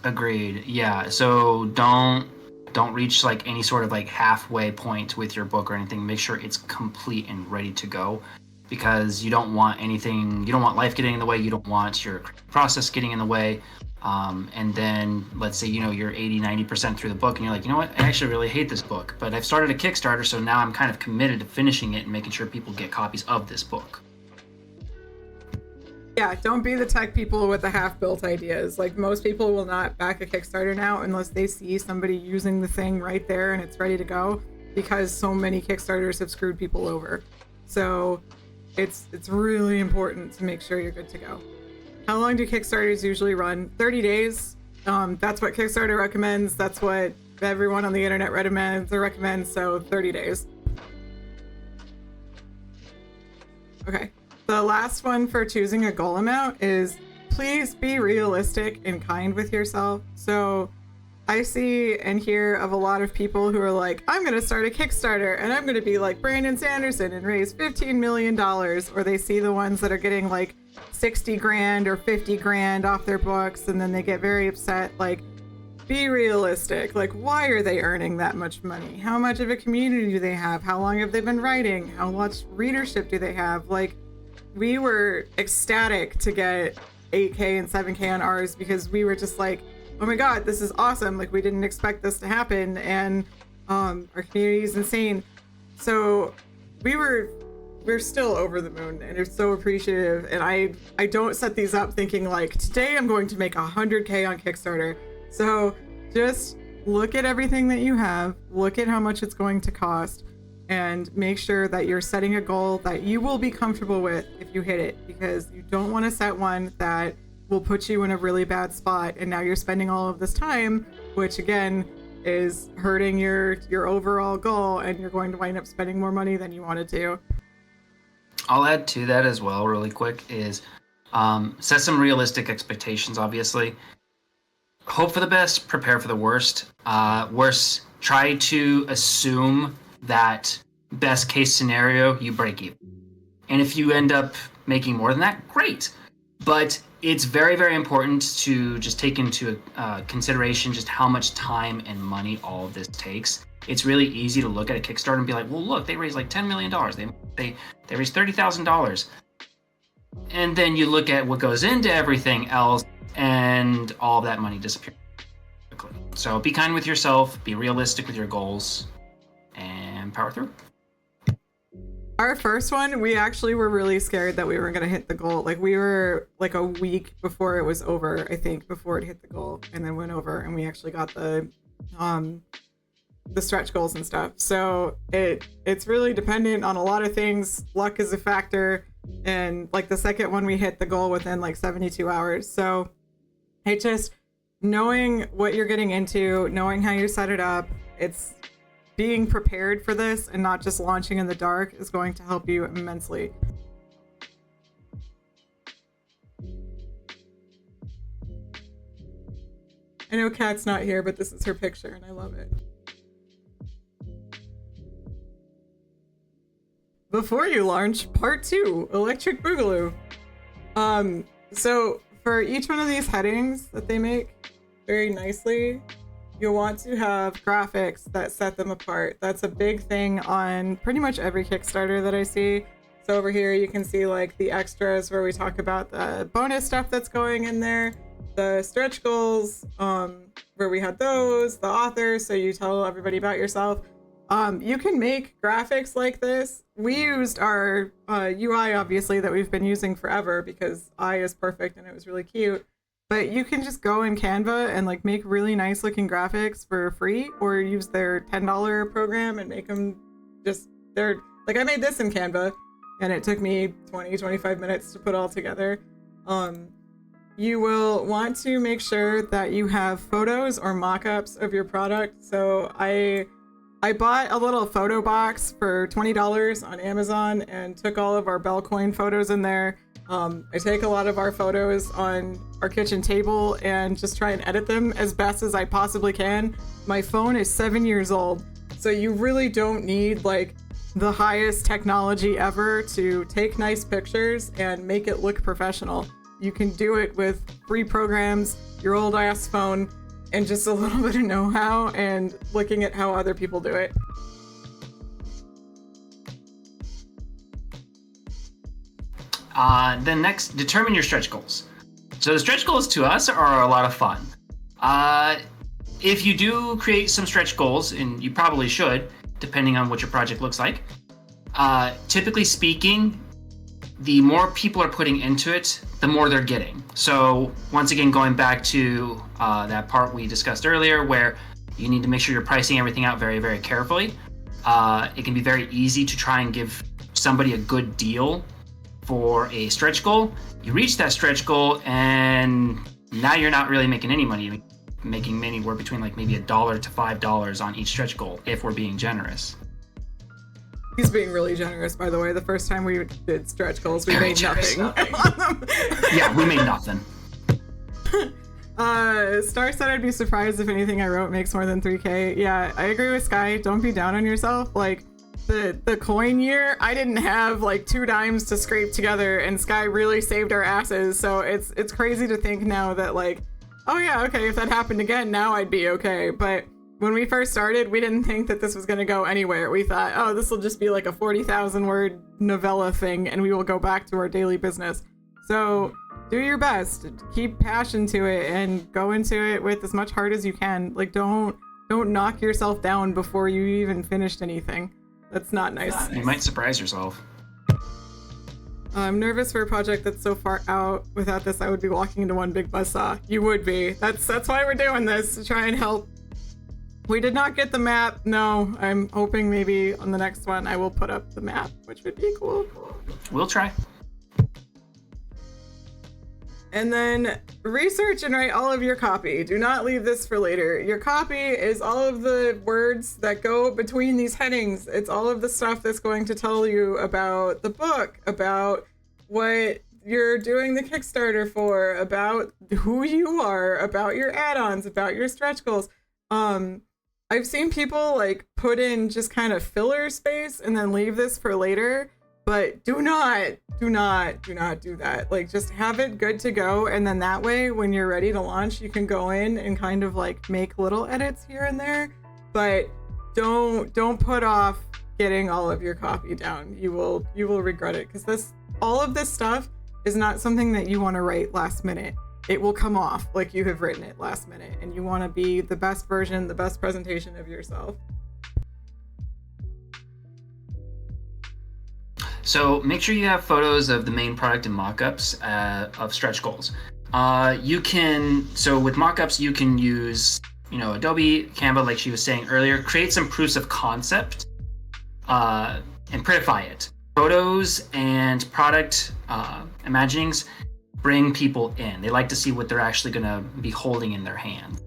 Agreed. Yeah. So don't reach like any sort of like halfway point with your book or anything. Make sure it's complete and ready to go, because you don't want life getting in the way. You don't want your process getting in the way. And then let's say, you're 80-90% through the book and you're like, you know what, I actually really hate this book, but I've started a Kickstarter, so now I'm kind of committed to finishing it and making sure people get copies of this book. Yeah, don't be the tech people with the half-built ideas. Like, most people will not back a Kickstarter now unless they see somebody using the thing right there and it's ready to go, because so many Kickstarters have screwed people over. So it's really important to make sure you're good to go. How long do Kickstarters usually run? 30 days. That's what Kickstarter recommends. That's what everyone on the internet recommends. So 30 days. Okay. The last one for choosing a goal amount is, please be realistic and kind with yourself. So I see and hear of a lot of people who are like, I'm going to start a Kickstarter and I'm going to be like Brandon Sanderson and raise $15 million. Or they see the ones that are getting like 60 grand or 50 grand off their books. And then they get very upset. Like, be realistic. Like, why are they earning that much money? How much of a community do they have? How long have they been writing? How much readership do they have? Like, we were ecstatic to get 8K and 7K on ours because we were just like, oh my god, this is awesome. Like, we didn't expect this to happen, and our community is insane. So we're still over the moon and are so appreciative. And I don't set these up thinking like, today I'm going to make 100K on Kickstarter. So just look at everything that you have, look at how much it's going to cost, and make sure that you're setting a goal that you will be comfortable with if you hit it, because you don't want to set one that will put you in a really bad spot, and now you're spending all of this time, which again is hurting your overall goal, and you're going to wind up spending more money than you wanted to. I'll add to that as well really quick is set some realistic expectations, obviously. Hope for the best, prepare for the worst. Worse, try to assume that best case scenario, you break even. And if you end up making more than that, great. But it's very, very important to just take into consideration just how much time and money all of this takes. It's really easy to look at a Kickstarter and be like, well, look, they raised like $10 million. They raised $30,000. And then you look at what goes into everything else, and all of that money disappears quickly. So be kind with yourself, be realistic with your goals, and power through. Our first one, we actually were really scared that we weren't going to hit the goal. Like, we were like a week before it was over, I think, before it hit the goal, and then went over, and we actually got the stretch goals and stuff. So it's really dependent on a lot of things. Luck is a factor, and like the second one, we hit the goal within like 72 hours. So it just, knowing what you're getting into, knowing how you set it up, it's being prepared for this and not just launching in the dark is going to help you immensely. I know Kat's not here, but this is her picture and I love it. Before you launch, part 2, Electric Boogaloo. So for each one of these headings that they make very nicely, you'll want to have graphics that set them apart. That's a big thing on pretty much every Kickstarter that I see. So over here you can see like the extras where we talk about the bonus stuff that's going in there, the stretch goals, where we had those, the authors, so you tell everybody about yourself. You can make graphics like this. We used our UI, obviously, that we've been using forever because I is perfect and it was really cute. But you can just go in Canva and like make really nice looking graphics for free, or use their $10 program and make them just, they're like, I made this in Canva and it took me 20-25 minutes to put all together. You will want to make sure that you have photos or mock-ups of your product. So I bought a little photo box for $20 on Amazon and took all of our Bellcoin photos in there. I take a lot of our photos on our kitchen table and just try and edit them as best as I possibly can. My phone is 7 years old, so you really don't need like the highest technology ever to take nice pictures and make it look professional. You can do it with free programs, your old ass phone, and just a little bit of know-how and looking at how other people do it. Then next, determine your stretch goals. So the stretch goals to us are a lot of fun. If you do create some stretch goals, and you probably should, depending on what your project looks like, typically speaking, the more people are putting into it, the more they're getting. So once again, going back to that part we discussed earlier, where you need to make sure you're pricing everything out very, very carefully. It can be very easy to try and give somebody a good deal for a stretch goal. You reach that stretch goal and now you're not really making any money. You're making anywhere between like maybe $1 to $5 on each stretch goal if we're being generous. He's being really generous, by the way. The first time we did stretch goals, we made nothing on them. Yeah, we made nothing. Star said I'd be surprised if anything I wrote makes more than 3K. Yeah, I agree with Sky. Don't be down on yourself. Like, the coin year, I didn't have like 2 dimes to scrape together, and Sky really saved our asses. So it's crazy to think now that like, oh yeah, okay, if that happened again, now I'd be okay. But when we first started, we didn't think that this was going to go anywhere. We thought, oh, this will just be like a 40,000 word novella thing, and we will go back to our daily business. So do your best, keep passion to it, and go into it with as much heart as you can. Like, don't knock yourself down before you even finished anything. That's not nice. You might surprise yourself. I'm nervous for a project that's so far out. Without this, I would be walking into one big buzzsaw. You would be. That's why we're doing this, to try and help. We did not get the map. No, I'm hoping maybe on the next one I will put up the map, which would be cool. We'll try. And then research and write all of your copy. Do not leave this for later. Your copy is all of the words that go between these headings. It's all of the stuff that's going to tell you about the book, about what you're doing the Kickstarter for, about who you are, about your add-ons, about your stretch goals. I've seen people like put in just kind of filler space and then leave this for later. But do not do that. Like, just have it good to go, and then that way when you're ready to launch, you can go in and kind of like make little edits here and there. But don't put off getting all of your copy down. You will regret it, because all of this stuff is not something that you want to write last minute. It will come off like you have written it last minute, and you want to be the best version, the best presentation of yourself. So make sure you have photos of the main product and mock-ups of stretch goals. So with mock-ups, you can use, Adobe, Canva, like she was saying earlier, create some proofs of concept and prettify it. Photos and product imaginings bring people in. They like to see what they're actually gonna be holding in their hand.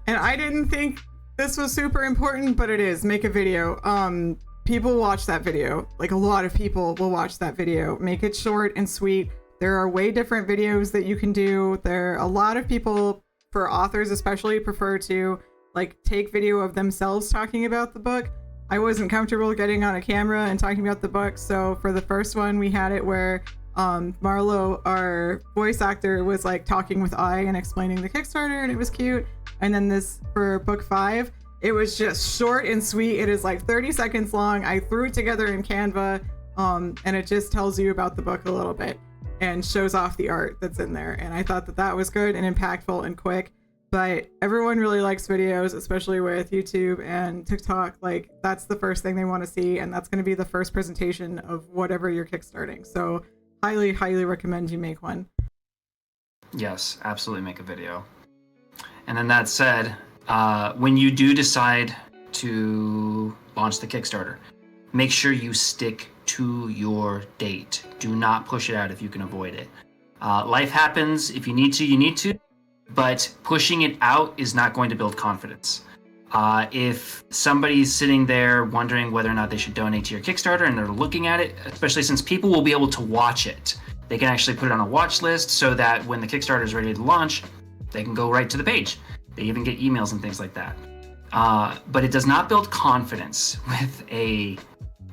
And I didn't think this was super important, but it is. Make a video. People watch that video. Like, a lot of people will watch that video. Make it short and sweet. There are way different videos that you can do. A lot of people, for authors especially, prefer to like take video of themselves talking about the book. I wasn't comfortable getting on a camera and talking about the book, so for the first one we had it where Marlo, our voice actor, was like talking with I and explaining the Kickstarter, and it was cute. And then this, for book 5, it was just short and sweet. It is like 30 seconds long. I threw it together in Canva, and it just tells you about the book a little bit and shows off the art that's in there. And I thought that was good and impactful and quick. But everyone really likes videos, especially with YouTube and TikTok. Like, that's the first thing they want to see, and that's going to be the first presentation of whatever you're kickstarting. So highly, highly recommend you make one. Yes, absolutely make a video. And then that said, when you do decide to launch the Kickstarter, make sure you stick to your date. Do not push it out if you can avoid it. Life happens. If you need to, you need to. But pushing it out is not going to build confidence. If somebody's sitting there wondering whether or not they should donate to your Kickstarter and they're looking at it, especially since people will be able to watch it, they can actually put it on a watch list so that when the Kickstarter is ready to launch, they can go right to the page. They even get emails and things like that. But it does not build confidence with a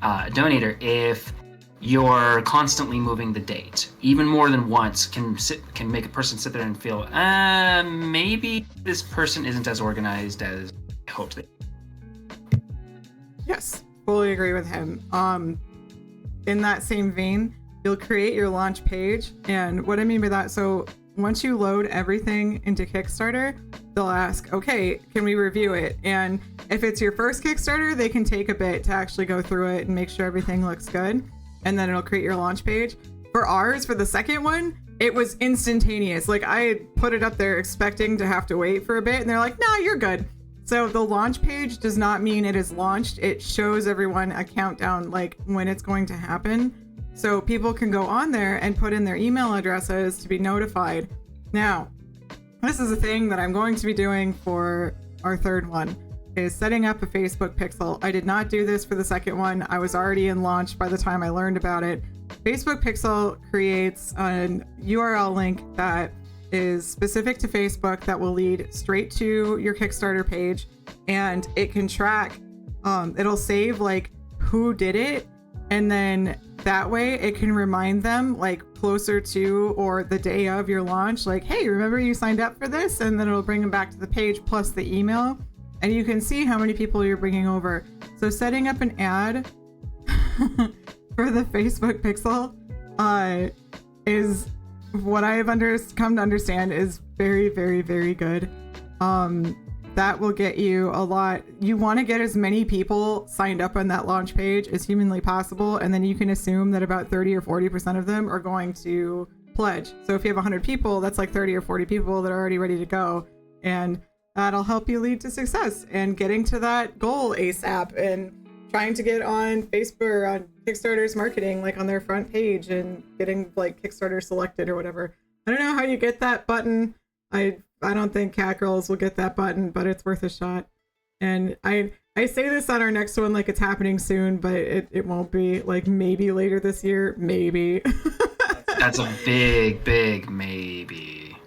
donator if you're constantly moving the date. Even more than once can make a person sit there and feel, maybe this person isn't as organized as I hoped they. Yes, fully agree with him. In that same vein, you'll create your launch page. And what I mean by that, so once you load everything into Kickstarter, they'll ask, okay, can we review it? And if it's your first Kickstarter, they can take a bit to actually go through it and make sure everything looks good. And then it'll create your launch page. For ours, for the second one, it was instantaneous. Like, I put it up there expecting to have to wait for a bit, and they're like, nah, you're good. So the launch page does not mean it is launched. It shows everyone a countdown, like when it's going to happen. So people can go on there and put in their email addresses to be notified. Now, this is a thing that I'm going to be doing for our third one, is setting up a Facebook pixel. I did not do this for the second one. I was already in launch by the time I learned about it. Facebook Pixel creates an URL link that is specific to Facebook that will lead straight to your Kickstarter page, and it can track, it'll save like who did it, and then that way it can remind them like closer to or the day of your launch, like, hey, remember you signed up for this? And then it'll bring them back to the page plus the email, and you can see how many people you're bringing over. So setting up an ad for the Facebook Pixel is what I have come to understand is very, very, very good. That will get you a lot. You want to get as many people signed up on that launch page as humanly possible, and then you can assume that about 30 or 40% of them are going to pledge. So if you have 100 people, that's like 30 or 40 people that are already ready to go, and that'll help you lead to success and getting to that goal ASAP, and trying to get on Facebook or on Kickstarter's marketing, like on their front page, and getting like Kickstarter selected or whatever. I don't know how you get that button. I don't think Cat Girls will get that button, but it's worth a shot. And I say this on our next one like it's happening soon, but it won't be. Like maybe later this year, maybe. That's a big maybe.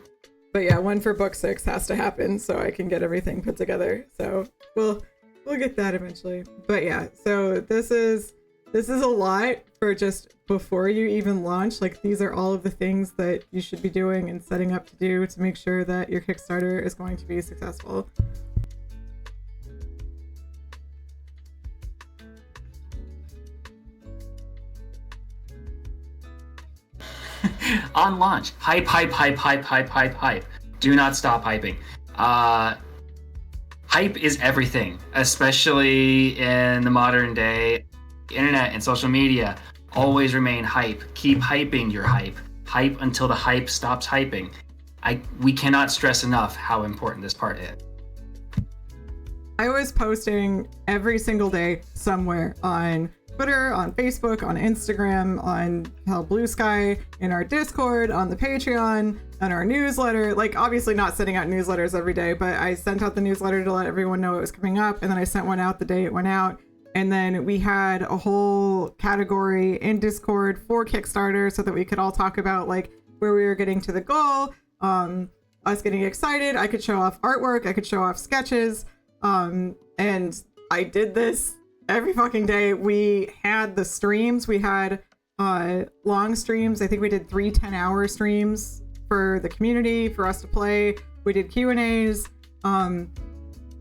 But yeah, one for book 6 has to happen so I can get everything put together. So we'll get that eventually. But yeah, so this is a lot for just before you even launch. Like, these are all of the things that you should be doing and setting up to do to make sure that your Kickstarter is going to be successful. On launch, hype. Do not stop hyping. Hype is everything, especially in the modern day. Internet and social media, always remain hype. Keep hyping your hype. Hype until the hype stops hyping. We cannot stress enough how important this part is. I was posting every single day somewhere on Twitter, on Facebook, on Instagram, on Blue Sky, in our Discord, on the Patreon, on our newsletter. Like, obviously not sending out newsletters every day, but I sent out the newsletter to let everyone know it was coming up, and then I sent one out the day it went out. And then we had a whole category in Discord for Kickstarter so that we could all talk about like where we were getting to the goal, us getting excited. I could show off artwork, I could show off sketches, and I did this every fucking day. We had the streams, we had long streams. I think we did 3 10-hour streams for the community, for us to play. We did Q&As.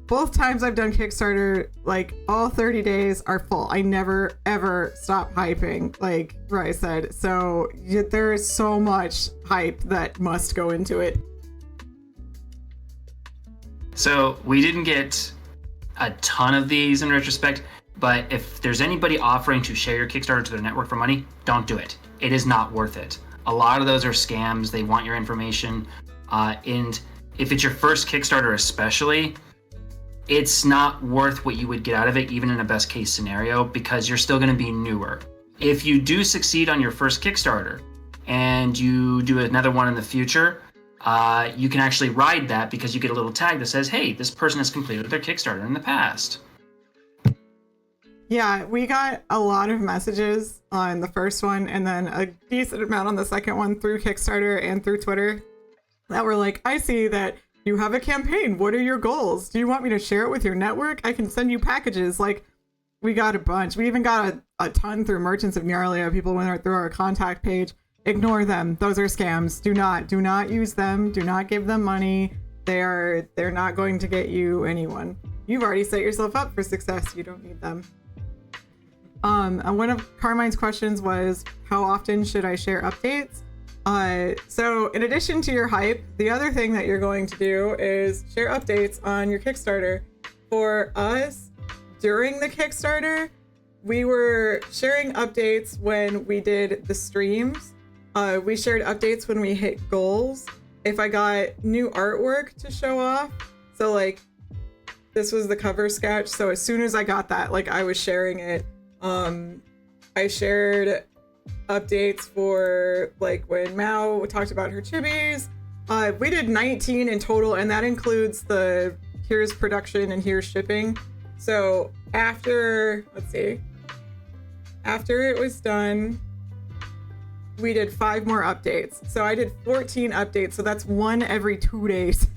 Both times I've done Kickstarter, like all 30 days are full. I never ever stop hyping, like Rye said. So there is so much hype that must go into it. So we didn't get a ton of these in retrospect, but if there's anybody offering to share your Kickstarter to their network for money, don't do it. It is not worth it. A lot of those are scams. They want your information. And if it's your first Kickstarter especially, it's not worth what you would get out of it, even in a best case scenario, because you're still going to be newer. If you do succeed on your first Kickstarter and you do another one in the future, you can actually ride that because you get a little tag that says, hey, this person has completed their Kickstarter in the past. Yeah, we got a lot of messages on the first one and then a decent amount on the second one through Kickstarter and through Twitter that were like, I see that you have a campaign. What are your goals? Do you want me to share it with your network? I can send you packages. Like, we got a bunch. We even got a ton through Merchants of Nyarlia. People went through our contact page. Ignore them. Those are scams. Do not use them. Do not give them money. They're not going to get you anyone. You've already set yourself up for success. You don't need them. And one of Carmine's questions was, how often should I share updates? So in addition to your hype, the other thing that you're going to do is share updates on your Kickstarter. For us, during the Kickstarter, we were sharing updates when we did the streams. We shared updates when we hit goals. If I got new artwork to show off, so like this was the cover sketch. So as soon as I got that, like I was sharing it. I shared updates for like when Mao talked about her chibis. We did 19 in total, and that includes the here's production and here's shipping. So after it was done, we did 5 more updates. So I did 14 updates. So that's one every 2 days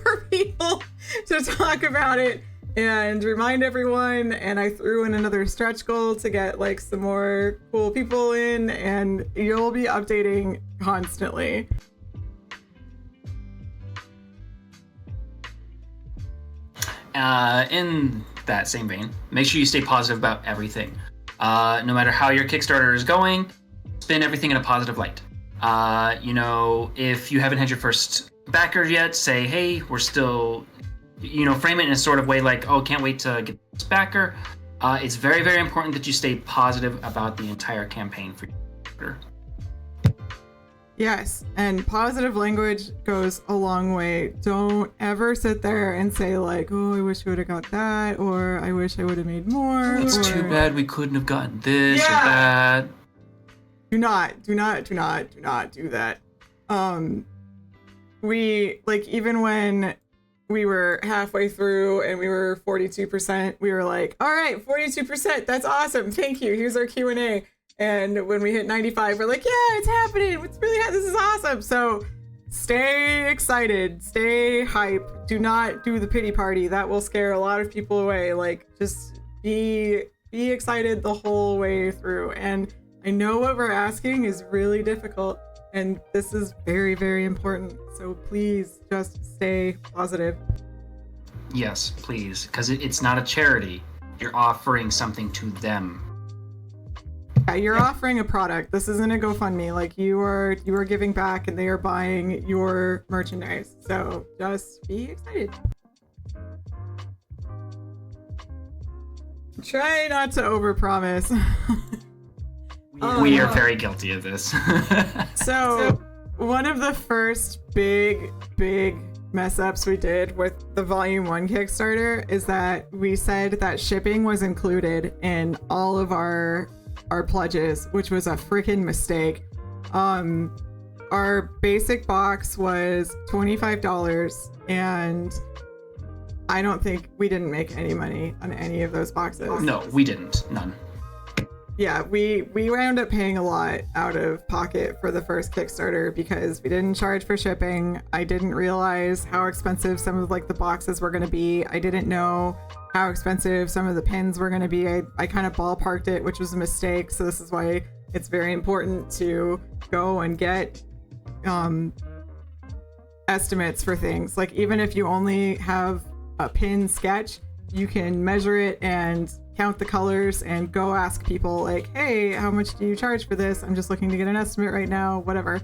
for people to talk about it and remind everyone. And I threw in another stretch goal to get like some more cool people in, and you'll be updating constantly. In that same vein, make sure you stay positive about everything. No matter how your Kickstarter is going, spin everything in a positive light. You know, if you haven't had your first backer yet, say, hey, we're still, you know, frame it in a sort of way like, oh, can't wait to get this backer. It's very, very important that you stay positive about the entire campaign for your Kickstarter. Yes, and positive language goes a long way. Don't ever sit there and say like, oh, I wish I would have got that, or I wish I would have made more. It's too bad we couldn't have gotten this or that. Do not do that. We, like, even when we were halfway through and we were 42%, we were like, all right, 42%, that's awesome. Thank you. Here's our Q&A. And when we hit 95, we're like, yeah, it's happening. It's really, this is awesome. So stay excited, stay hype. Do not do the pity party. That will scare a lot of people away. Like, just be excited the whole way through. And I know what we're asking is really difficult, and this is very, very important. So please just stay positive. Yes, please, because it's not a charity. You're offering something to them. Yeah, you're offering a product. This isn't a GoFundMe. Like, you are giving back, and they are buying your merchandise. So just be excited. Try not to overpromise. We are very guilty of this. So one of the first big mess ups we did with the Volume 1 Kickstarter is that we said that shipping was included in all of our pledges, which was a freaking mistake. Our basic box was $25, and I don't think we didn't make any money on any of those boxes. No, we didn't. None. Yeah, we wound up paying a lot out of pocket for the first Kickstarter because we didn't charge for shipping. I didn't realize how expensive some of like the boxes were going to be. I didn't know how expensive some of the pins were going to be. I kind of ballparked it, which was a mistake. So this is why it's very important to go and get estimates for things. Like, even if you only have a pin sketch, you can measure it and count the colors and go ask people like, hey, how much do you charge for this? I'm just looking to get an estimate right now, whatever.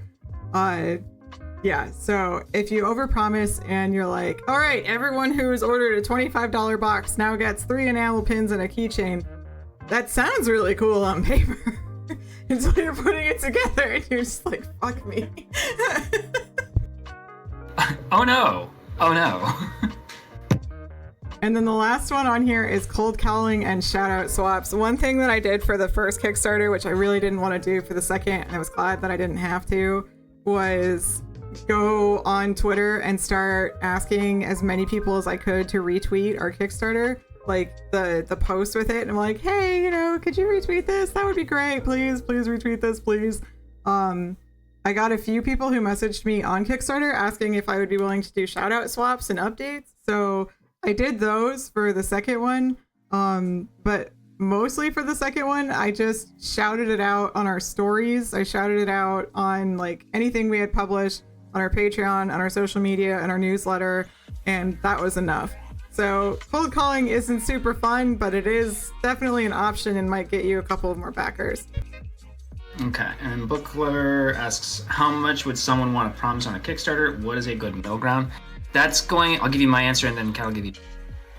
Yeah, so if you overpromise and you're like, all right, everyone who's ordered a $25 box now gets 3 enamel pins and a keychain, that sounds really cool on paper. Until you're putting it together and you're just like, fuck me. Oh no. And then the last one on here is cold calling and shout out swaps. One thing that I did for the first Kickstarter, which I really didn't want to do for the second, and I was glad that I didn't have to, was go on Twitter and start asking as many people as I could to retweet our Kickstarter, like the post with it. And I'm like, hey, you know, could you retweet this? That would be great. Please retweet this, please. I got a few people who messaged me on Kickstarter asking if I would be willing to do shout out swaps and updates. So I did those for the second one, but mostly for the second one, I just shouted it out on our stories. I shouted it out on like anything we had published on our Patreon, on our social media, and our newsletter, and that was enough. So cold calling isn't super fun, but it is definitely an option and might get you a couple of more backers. Okay, and Book Clever asks, how much would someone want to promise on a Kickstarter? What is a good middle ground? I'll give you my answer and then Cal will give you.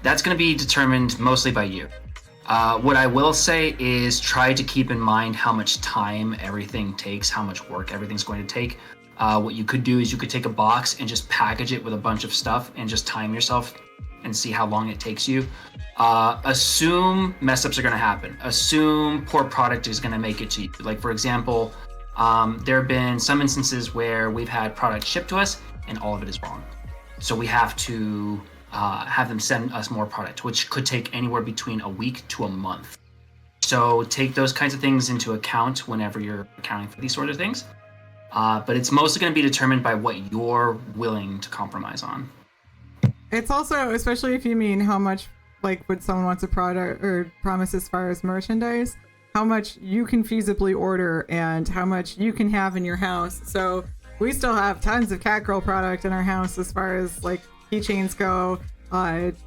That's going to be determined mostly by you. What I will say is try to keep in mind how much time everything takes, how much work everything's going to take. What you could do is you could take a box and just package it with a bunch of stuff and just time yourself and see how long it takes you. Assume mess ups are going to happen. Assume poor product is going to make it to you. Like, for example, there have been some instances where we've had product shipped to us and all of it is wrong. So we have to have them send us more product, which could take anywhere between a week to a month. So take those kinds of things into account whenever you're accounting for these sort of things. But it's mostly going to be determined by what you're willing to compromise on. It's also, especially if you mean how much, like, would someone wants a product or promise as far as merchandise, how much you can feasibly order and how much you can have in your house. So we still have tons of Cat Girl product in our house as far as like keychains go,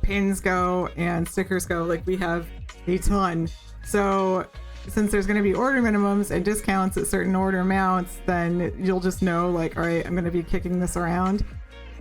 pins go, and stickers go. Like, we have a ton. So since there's going to be order minimums and discounts at certain order amounts, then you'll just know, like, all right, I'm going to be kicking this around.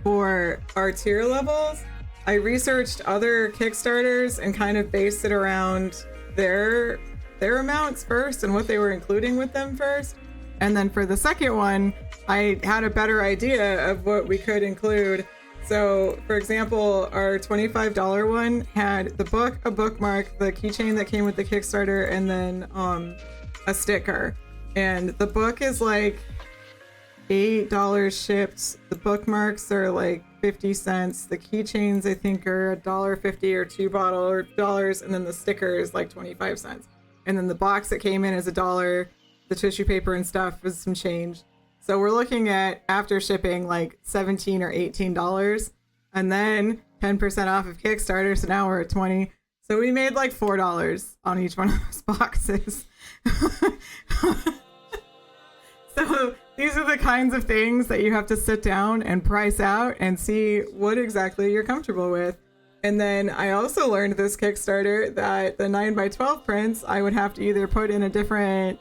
For our tier levels, I researched other Kickstarters and kind of based it around their amounts first and what they were including with them first. And then for the second one, I had a better idea of what we could include. So, for example, our $25 one had the book, a bookmark, the keychain that came with the Kickstarter, and then a sticker. And the book is like $8 shipped. The bookmarks are like 50 cents. The keychains, I think, are $1.50 or $2, and then the sticker is like 25 cents. And then the box that came in is $1. The tissue paper and stuff was some change. So we're looking at, after shipping, like $17 or $18, and then 10% off of Kickstarter. So now we're at 20. So we made like $4 on each one of those boxes. So these are the kinds of things that you have to sit down and price out and see what exactly you're comfortable with. And then I also learned this Kickstarter that the 9x12 prints, I would have to either put in a different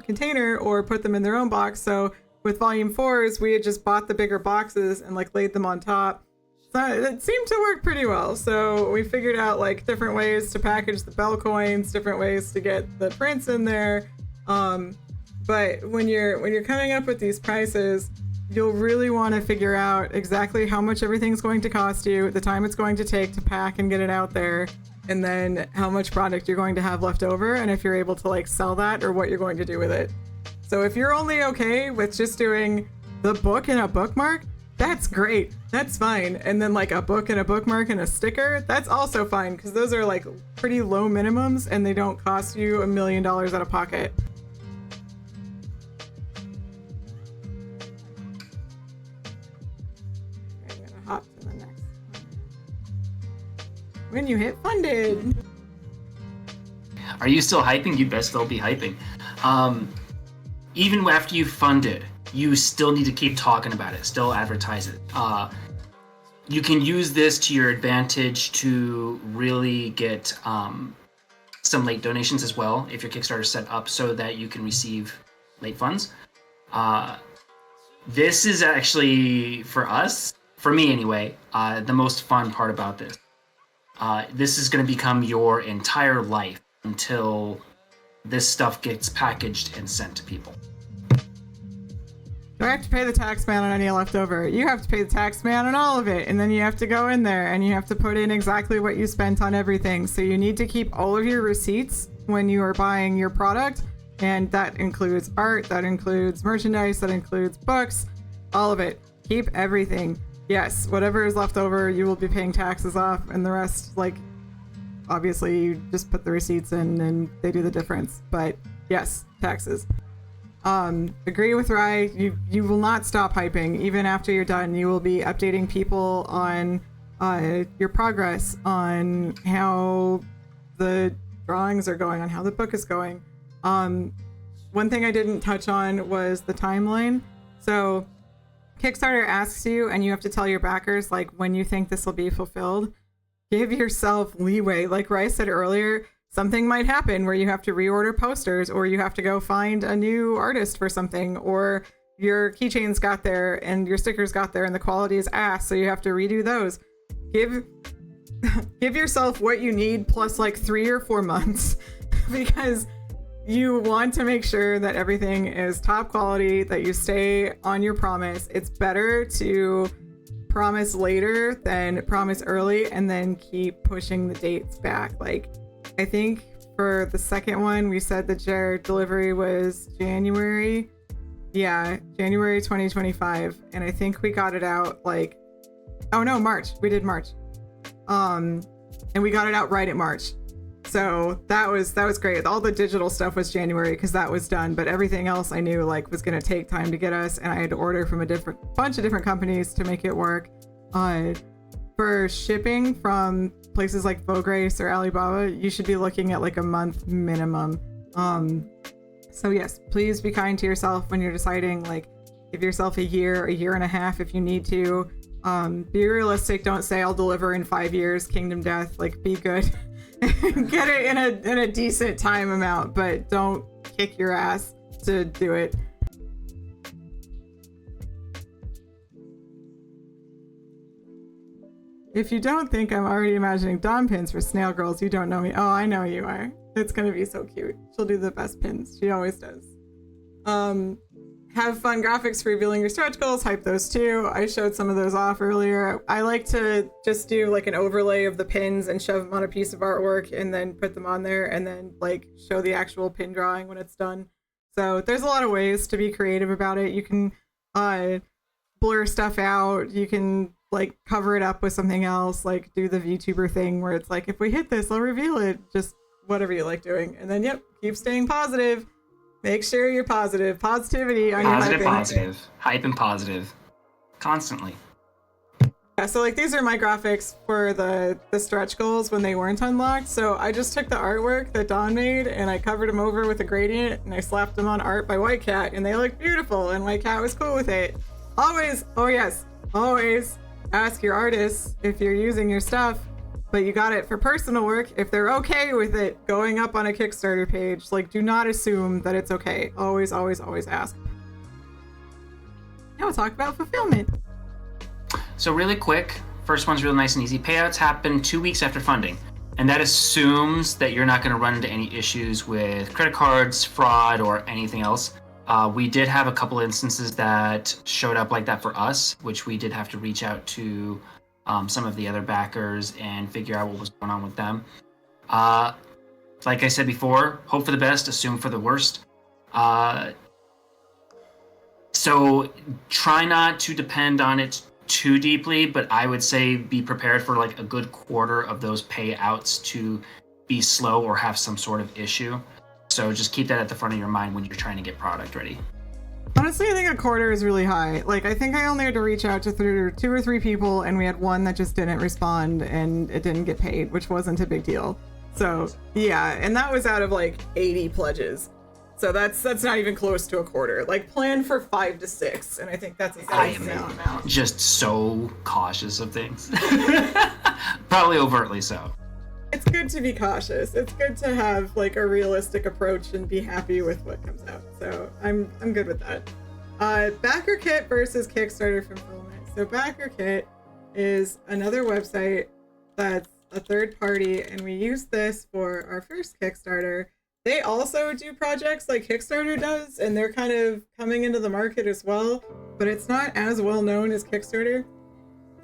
container or put them in their own box. So with volume 4s, we had just bought the bigger boxes and like laid them on top. So it seemed to work pretty well. So we figured out like different ways to package the bell coins, different ways to get the prints in there. But when you're coming up with these prices, you'll really want to figure out exactly how much everything's going to cost you, the time it's going to take to pack and get it out there, and then how much product you're going to have left over, and if you're able to like sell that or what you're going to do with it. So if you're only okay with just doing the book and a bookmark, that's great. That's fine. And then like a book and a bookmark and a sticker, that's also fine, because those are like pretty low minimums and they don't cost you $1 million out of pocket. Hop to the next one. When you hit funded. Are you still hyping? You best still be hyping. Even after you fund it, you still need to keep talking about it, still advertise it. You can use this to your advantage to really get some late donations as well, if your Kickstarter is set up so that you can receive late funds. This is actually, for us, for me anyway, the most fun part about this. This is going to become your entire life until this stuff gets packaged and sent to people. Do I have to pay the tax man on any leftover? You have to pay the tax man on all of it, and then you have to go in there and you have to put in exactly what you spent on everything. So you need to keep all of your receipts when you are buying your product, and that includes art, that includes merchandise, that includes books, all of it. Keep everything. Yes, whatever is left over, you will be paying taxes off, and the rest, like, obviously you just put the receipts in and they do the difference. But yes, taxes. Agree with Rye. You will not stop hyping. Even after you're done, you will be updating people on your progress, on how the drawings are going, on how the book is going. One thing I didn't touch on was the timeline. So Kickstarter asks you, and you have to tell your backers, like, when you think this will be fulfilled. Give yourself leeway. Like Rye said earlier, something might happen where you have to reorder posters, or you have to go find a new artist for something, or your keychains got there and your stickers got there and the quality is ass, so you have to redo those. Give yourself what you need plus like 3 or 4 months because you want to make sure that everything is top quality, that you stay on your promise. It's better to promise later than promise early and then keep pushing the dates back. Like, I think for the second one, we said the delivery was January. Yeah, January 2025. And I think we got it out like, oh no, March. We did March. And we got it out right at March. So that was great. All the digital stuff was January because that was done, but everything else I knew like was going to take time to get us, and I had to order from a bunch of different companies to make it work. For shipping from places like Vograce or Alibaba, you should be looking at like a month minimum. So yes, please be kind to yourself when you're deciding. Like, give yourself a year and a half if you need to. Be realistic. Don't say I'll deliver in 5 years. Kingdom Death. Like, be good. Get it in a decent time amount, but don't kick your ass to do it. If you don't think I'm already imagining Dom pins for Snail Girls, you don't know me. Oh, I know you are. It's gonna be so cute. She'll do the best pins. She always does. Have fun graphics for revealing your stretch goals. Hype those too. I showed some of those off earlier. I like to just do like an overlay of the pins and shove them on a piece of artwork and then put them on there and then like show the actual pin drawing when it's done. So there's a lot of ways to be creative about it. You can blur stuff out. You can like cover it up with something else, like do the VTuber thing where it's like, if we hit this, I'll reveal it. Just whatever you like doing. And then, yep, keep staying positive. Make sure you're positive. Positivity on your hyping. Hype and positive. Constantly. Yeah, so like these are my graphics for the stretch goals when they weren't unlocked. So I just took the artwork that Dawn made and I covered them over with a gradient and I slapped them on art by White Cat and they look beautiful and White Cat was cool with it. Always, oh yes, always ask your artists if you're using your stuff, but you got it for personal work. If they're okay with it going up on a Kickstarter page, like do not assume that it's okay. Always, always, always ask. Now we'll talk about fulfillment. So really quick, first one's real nice and easy. Payouts happen 2 weeks after funding. And that assumes that you're not going to run into any issues with credit cards, fraud, or anything else. We did have a couple instances that showed up like that for us, which we did have to reach out to some of the other backers and figure out what was going on with them. Like I said before, hope for the best, assume for the worst. So try not to depend on it too deeply, but I would say be prepared for like a good quarter of those payouts to be slow or have some sort of issue. So just keep that at the front of your mind when you're trying to get product ready. Honestly, I think a quarter is really high. Like, I think I only had to reach out to 2 or 3 people, and we had one that just didn't respond, and it didn't get paid, which wasn't a big deal. So, yeah, and that was out of, like, 80 pledges. So that's not even close to a quarter. Like, plan for 5 to 6, and I think that's a safe amount. Just so cautious of things. Probably overtly so. It's good to be cautious. It's good to have like a realistic approach and be happy with what comes out. So I'm good with that. BackerKit versus Kickstarter fulfillment. So BackerKit is another website that's a third party, and we used this for our first Kickstarter. They also do projects like Kickstarter does, and they're kind of coming into the market as well, but it's not as well known as Kickstarter.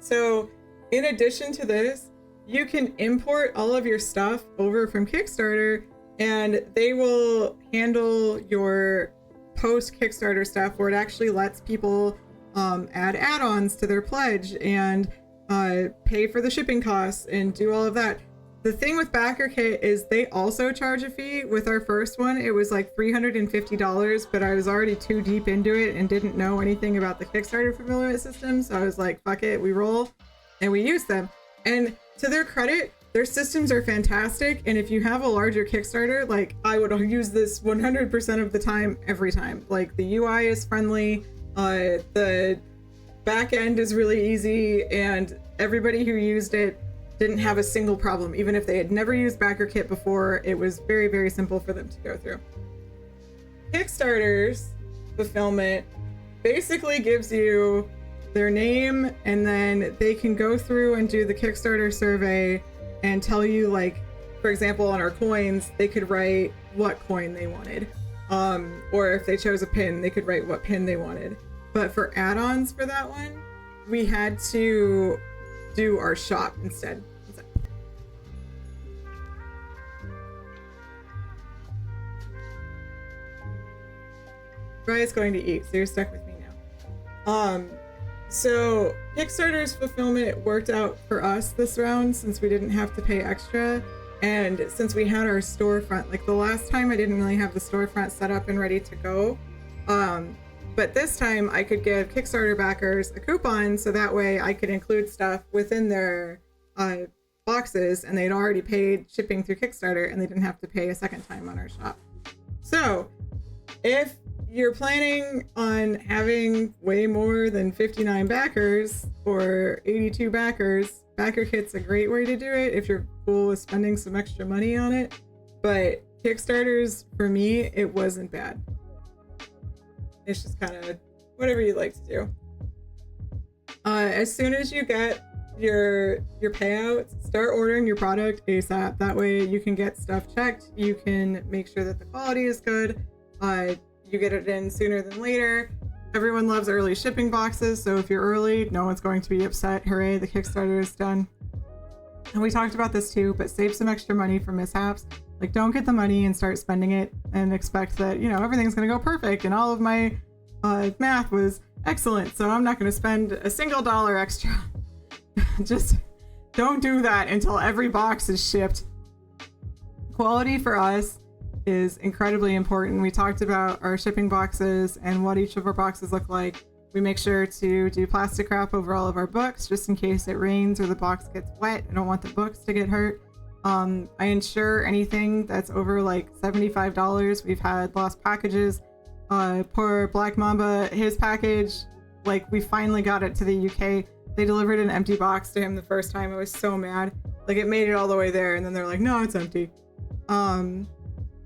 So in addition to this, you can import all of your stuff over from Kickstarter and they will handle your post Kickstarter stuff where it actually lets people add add-ons to their pledge and pay for the shipping costs and do all of that. The thing with BackerKit is they also charge a fee. With our first one, it was like $350, but I was already too deep into it and didn't know anything about the Kickstarter fulfillment system. So I was like, fuck it, we roll, and we use them. And to their credit, their systems are fantastic. And if you have a larger Kickstarter, like I would use this 100% of the time, every time. Like the UI is friendly, the back end is really easy, and everybody who used it didn't have a single problem. Even if they had never used BackerKit before, it was very, very simple for them to go through. Kickstarter's fulfillment basically gives you their name, and then they can go through and do the Kickstarter survey and tell you, like, for example, on our coins, they could write what coin they wanted. Or if they chose a pin, they could write what pin they wanted. But for add-ons for that one, we had to do our shop instead. Ryan's going to eat, so you're stuck with me now. So Kickstarter's fulfillment worked out for us this round since we didn't have to pay extra. And since we had our storefront, like the last time I didn't really have the storefront set up and ready to go. But this time I could give Kickstarter backers a coupon so that way I could include stuff within their boxes, and they'd already paid shipping through Kickstarter and they didn't have to pay a second time on our shop. So if you're planning on having way more than 59 backers or 82 backers, backer kit's a great way to do it if you're cool with spending some extra money on it. But Kickstarters, for me, it wasn't bad. It's just kind of whatever you like to do. As soon as you get your payouts, start ordering your product ASAP. That way you can get stuff checked. You can make sure that the quality is good. You get it in sooner than later. Everyone loves early shipping boxes, so if you're early, no one's going to be upset. Hooray, the Kickstarter is done. And we talked about this too, but save some extra money for mishaps. Like, don't get the money and start spending it and expect that, you know, everything's going to go perfect and all of my math was excellent, so I'm not going to spend a single dollar extra. Just don't do that until every box is shipped. Quality for us is incredibly important. We talked about our shipping boxes and what each of our boxes look like. We make sure to do plastic wrap over all of our books just in case it rains or the box gets wet. I don't want the books to get hurt. I insure anything that's over like $75. We've had lost packages. Poor Black Mamba, his package, like we finally got it to the UK. They delivered an empty box to him the first time. I was so mad. Like, it made it all the way there and then they're like, no, it's empty.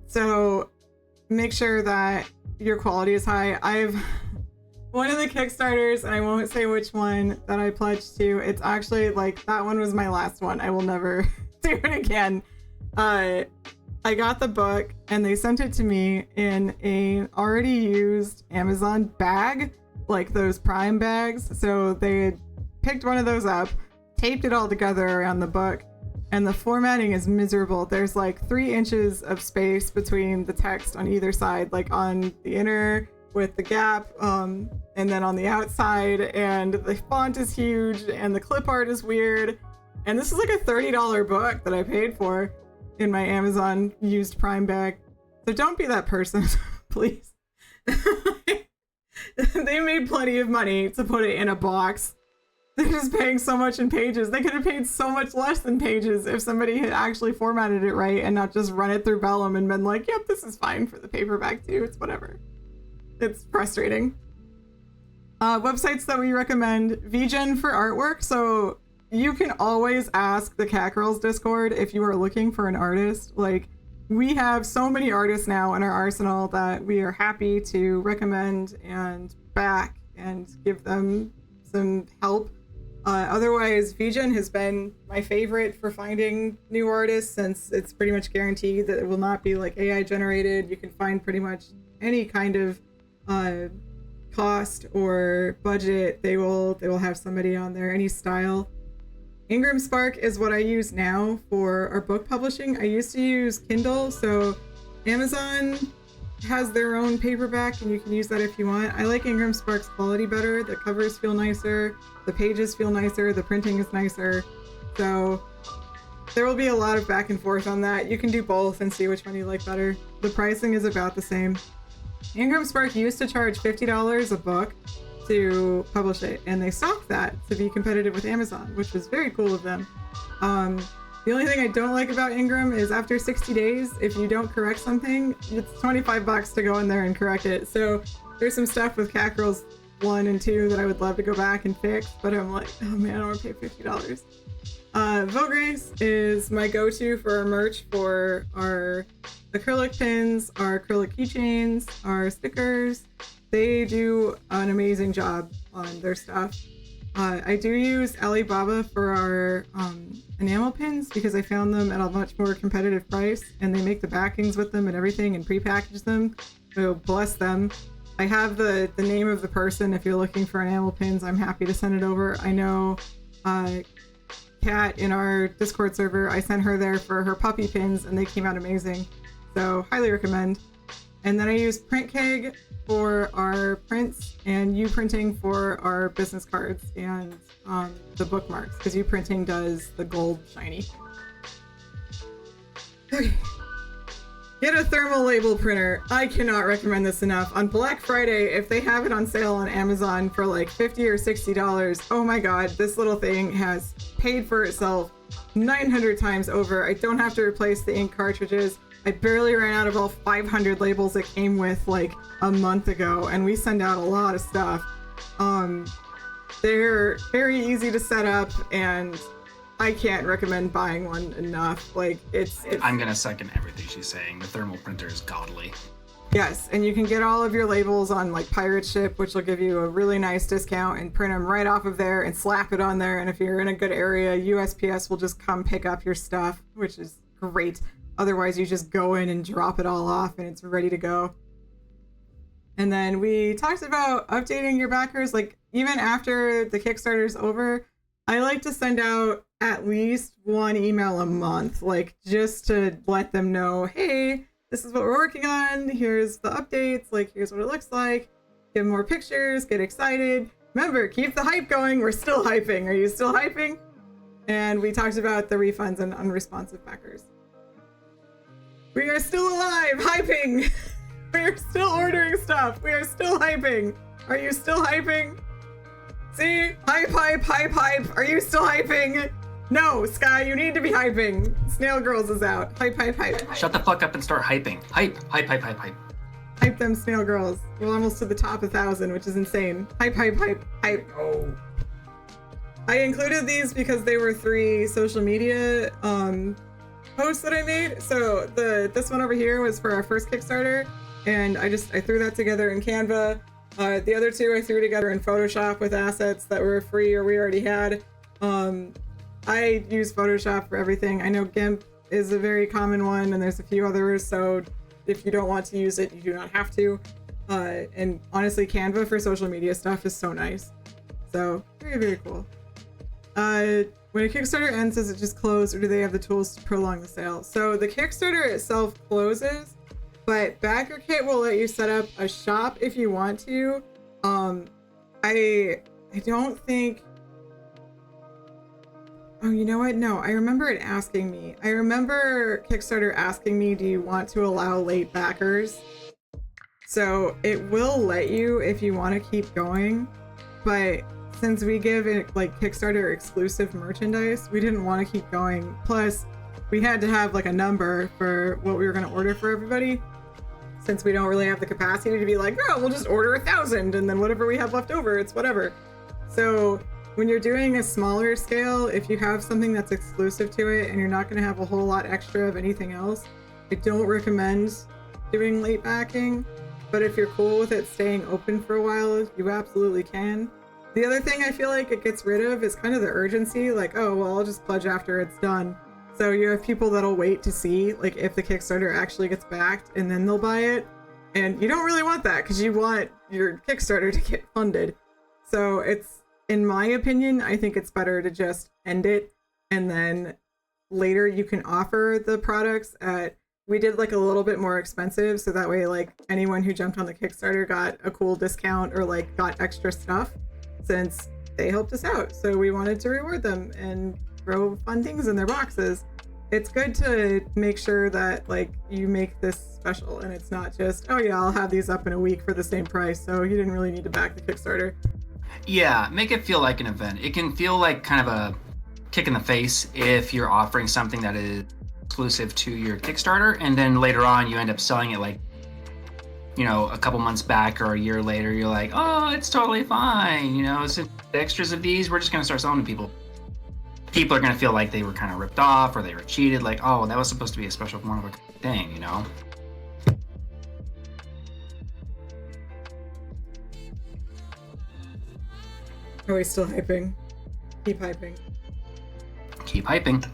So make sure that your quality is high. I've one of the Kickstarters, and I won't say which one, that I pledged to. It's actually like, that one was my last one. I will never do it again. I got the book and they sent it to me in a already used Amazon bag, like those Prime bags. So they had picked one of those up, taped it all together around the book, and the formatting is miserable. There's like 3 inches of space between the text on either side, like on the inner with the gap, and then on the outside, and the font is huge and the clip art is weird. And this is like a $30 book that I paid for in my Amazon used Prime bag. So don't be that person, please. They made plenty of money to put it in a box. They're just paying so much in pages. They could have paid so much less than pages if somebody had actually formatted it right and not just run it through Vellum and been like, yep, this is fine for the paperback too. It's whatever. It's frustrating. Websites that we recommend: VGen for artwork. So you can always ask the Cat Girls Discord if you are looking for an artist. Like, we have so many artists now in our arsenal that we are happy to recommend and back and give them some help. Otherwise, VGen has been my favorite for finding new artists, since it's pretty much guaranteed that it will not be like AI generated. You can find pretty much any kind of cost or budget. They will have somebody on there, any style. Ingram Spark is what I use now for our book publishing. I used to use Kindle, so Amazon has their own paperback and you can use that if you want. I like Ingram Spark's quality better. The covers feel nicer, the pages feel nicer, the printing is nicer. So there will be a lot of back and forth on that. You can do both and see which one you like better. The pricing is about the same. Ingram Spark used to charge $50 a book to publish it, and they stopped that to be competitive with Amazon, which was very cool of them. The only thing I don't like about Ingram is after 60 days, if you don't correct something, it's $25 to go in there and correct it. So there's some stuff with Cat Girls 1 and 2 that I would love to go back and fix, but I'm like, oh man, I don't want to pay $50. Vograce is my go-to for our merch for our acrylic pins, our acrylic keychains, our stickers. They do an amazing job on their stuff. I do use Alibaba for our enamel pins because I found them at a much more competitive price, and they make the backings with them and everything and pre-package them. So bless them. I have the name of the person. If you're looking for enamel pins, I'm happy to send it over. I know Kat in our Discord server, I sent her there for her puppy pins and they came out amazing. So highly recommend. And then I use PrintKeg for our prints and U-printing for our business cards and the bookmarks, because U-printing does the gold shiny. Okay. Get a thermal label printer. I cannot recommend this enough. On Black Friday, if they have it on sale on Amazon for like $50 or $60, oh my god, this little thing has paid for itself 900 times over. I don't have to replace the ink cartridges. I barely ran out of all 500 labels it came with like a month ago, and we send out a lot of stuff. They're very easy to set up, and I can't recommend buying one enough. Like it's I'm gonna second everything she's saying. The thermal printer is godly. Yes, and you can get all of your labels on like Pirate Ship, which will give you a really nice discount, and print them right off of there and slap it on there. And if you're in a good area, USPS will just come pick up your stuff, which is great. Otherwise, you just go in and drop it all off and it's ready to go. And then we talked about updating your backers, like even after the Kickstarter's over. I like to send out at least one email a month, like just to let them know, hey, this is what we're working on. Here's the updates. Like, here's what it looks like. Give more pictures, get excited. Remember, keep the hype going. We're still hyping. Are you still hyping? And we talked about the refunds and unresponsive backers. We are still alive, hyping. We are still ordering stuff. We are still hyping. Are you still hyping? See? Hype, hype, hype, hype. Are you still hyping? No, Sky, you need to be hyping. Snail Girls is out. Hype, hype, hype. Shut the fuck up and start hyping. Hype, hype, hype, hype, hype. Hype them, Snail Girls. We're almost to the top 1,000, which is insane. Hype, hype, hype, hype. Oh. I included these because they were 3 social media posts that I made. So this one over here was for our first Kickstarter, and I threw that together in Canva. The other 2 I threw together in Photoshop with assets that were free or we already had. I use Photoshop for everything. I know GIMP is a very common one, and there's a few others, so if you don't want to use it, you do not have to. And honestly, Canva for social media stuff is so nice. So, very, very cool. When a Kickstarter ends, does it just close, or do they have the tools to prolong the sale? So the Kickstarter itself closes, but BackerKit will let you set up a shop if you want to. I don't think... Oh, you know what? No, I remember it asking me. I remember Kickstarter asking me, do you want to allow late backers? So it will let you if you want to keep going, but since we give it like Kickstarter exclusive merchandise, we didn't want to keep going. Plus, we had to have like a number for what we were going to order for everybody, since we don't really have the capacity to be like, oh, we'll just order 1,000 and then whatever we have left over, it's whatever. So when you're doing a smaller scale, if you have something that's exclusive to it and you're not going to have a whole lot extra of anything else, I don't recommend doing late backing. But if you're cool with it staying open for a while, you absolutely can. The other thing I feel like it gets rid of is kind of the urgency, like, oh, well, I'll just pledge after it's done. So you have people that'll wait to see like if the Kickstarter actually gets backed and then they'll buy it. And you don't really want that because you want your Kickstarter to get funded. So it's, in my opinion, I think it's better to just end it, and then later you can offer the products at, we did like a little bit more expensive, so that way like anyone who jumped on the Kickstarter got a cool discount or like got extra stuff since they helped us out. So we wanted to reward them and throw fun things in their boxes. It's good to make sure that like you make this special and it's not just, oh yeah, I'll have these up in a week for the same price, so you didn't really need to back the Kickstarter. Yeah, make it feel like an event. It can feel like kind of a kick in the face if you're offering something that is exclusive to your Kickstarter, and then later on you end up selling it like, you know, a couple months back or a year later. You're like, oh, it's totally fine. You know, so the extras of these, we're just going to start selling to people. People are going to feel like they were kind of ripped off or they were cheated. Like, oh, that was supposed to be a special one of a thing, you know? Are we still hyping? Keep hyping. Keep hyping.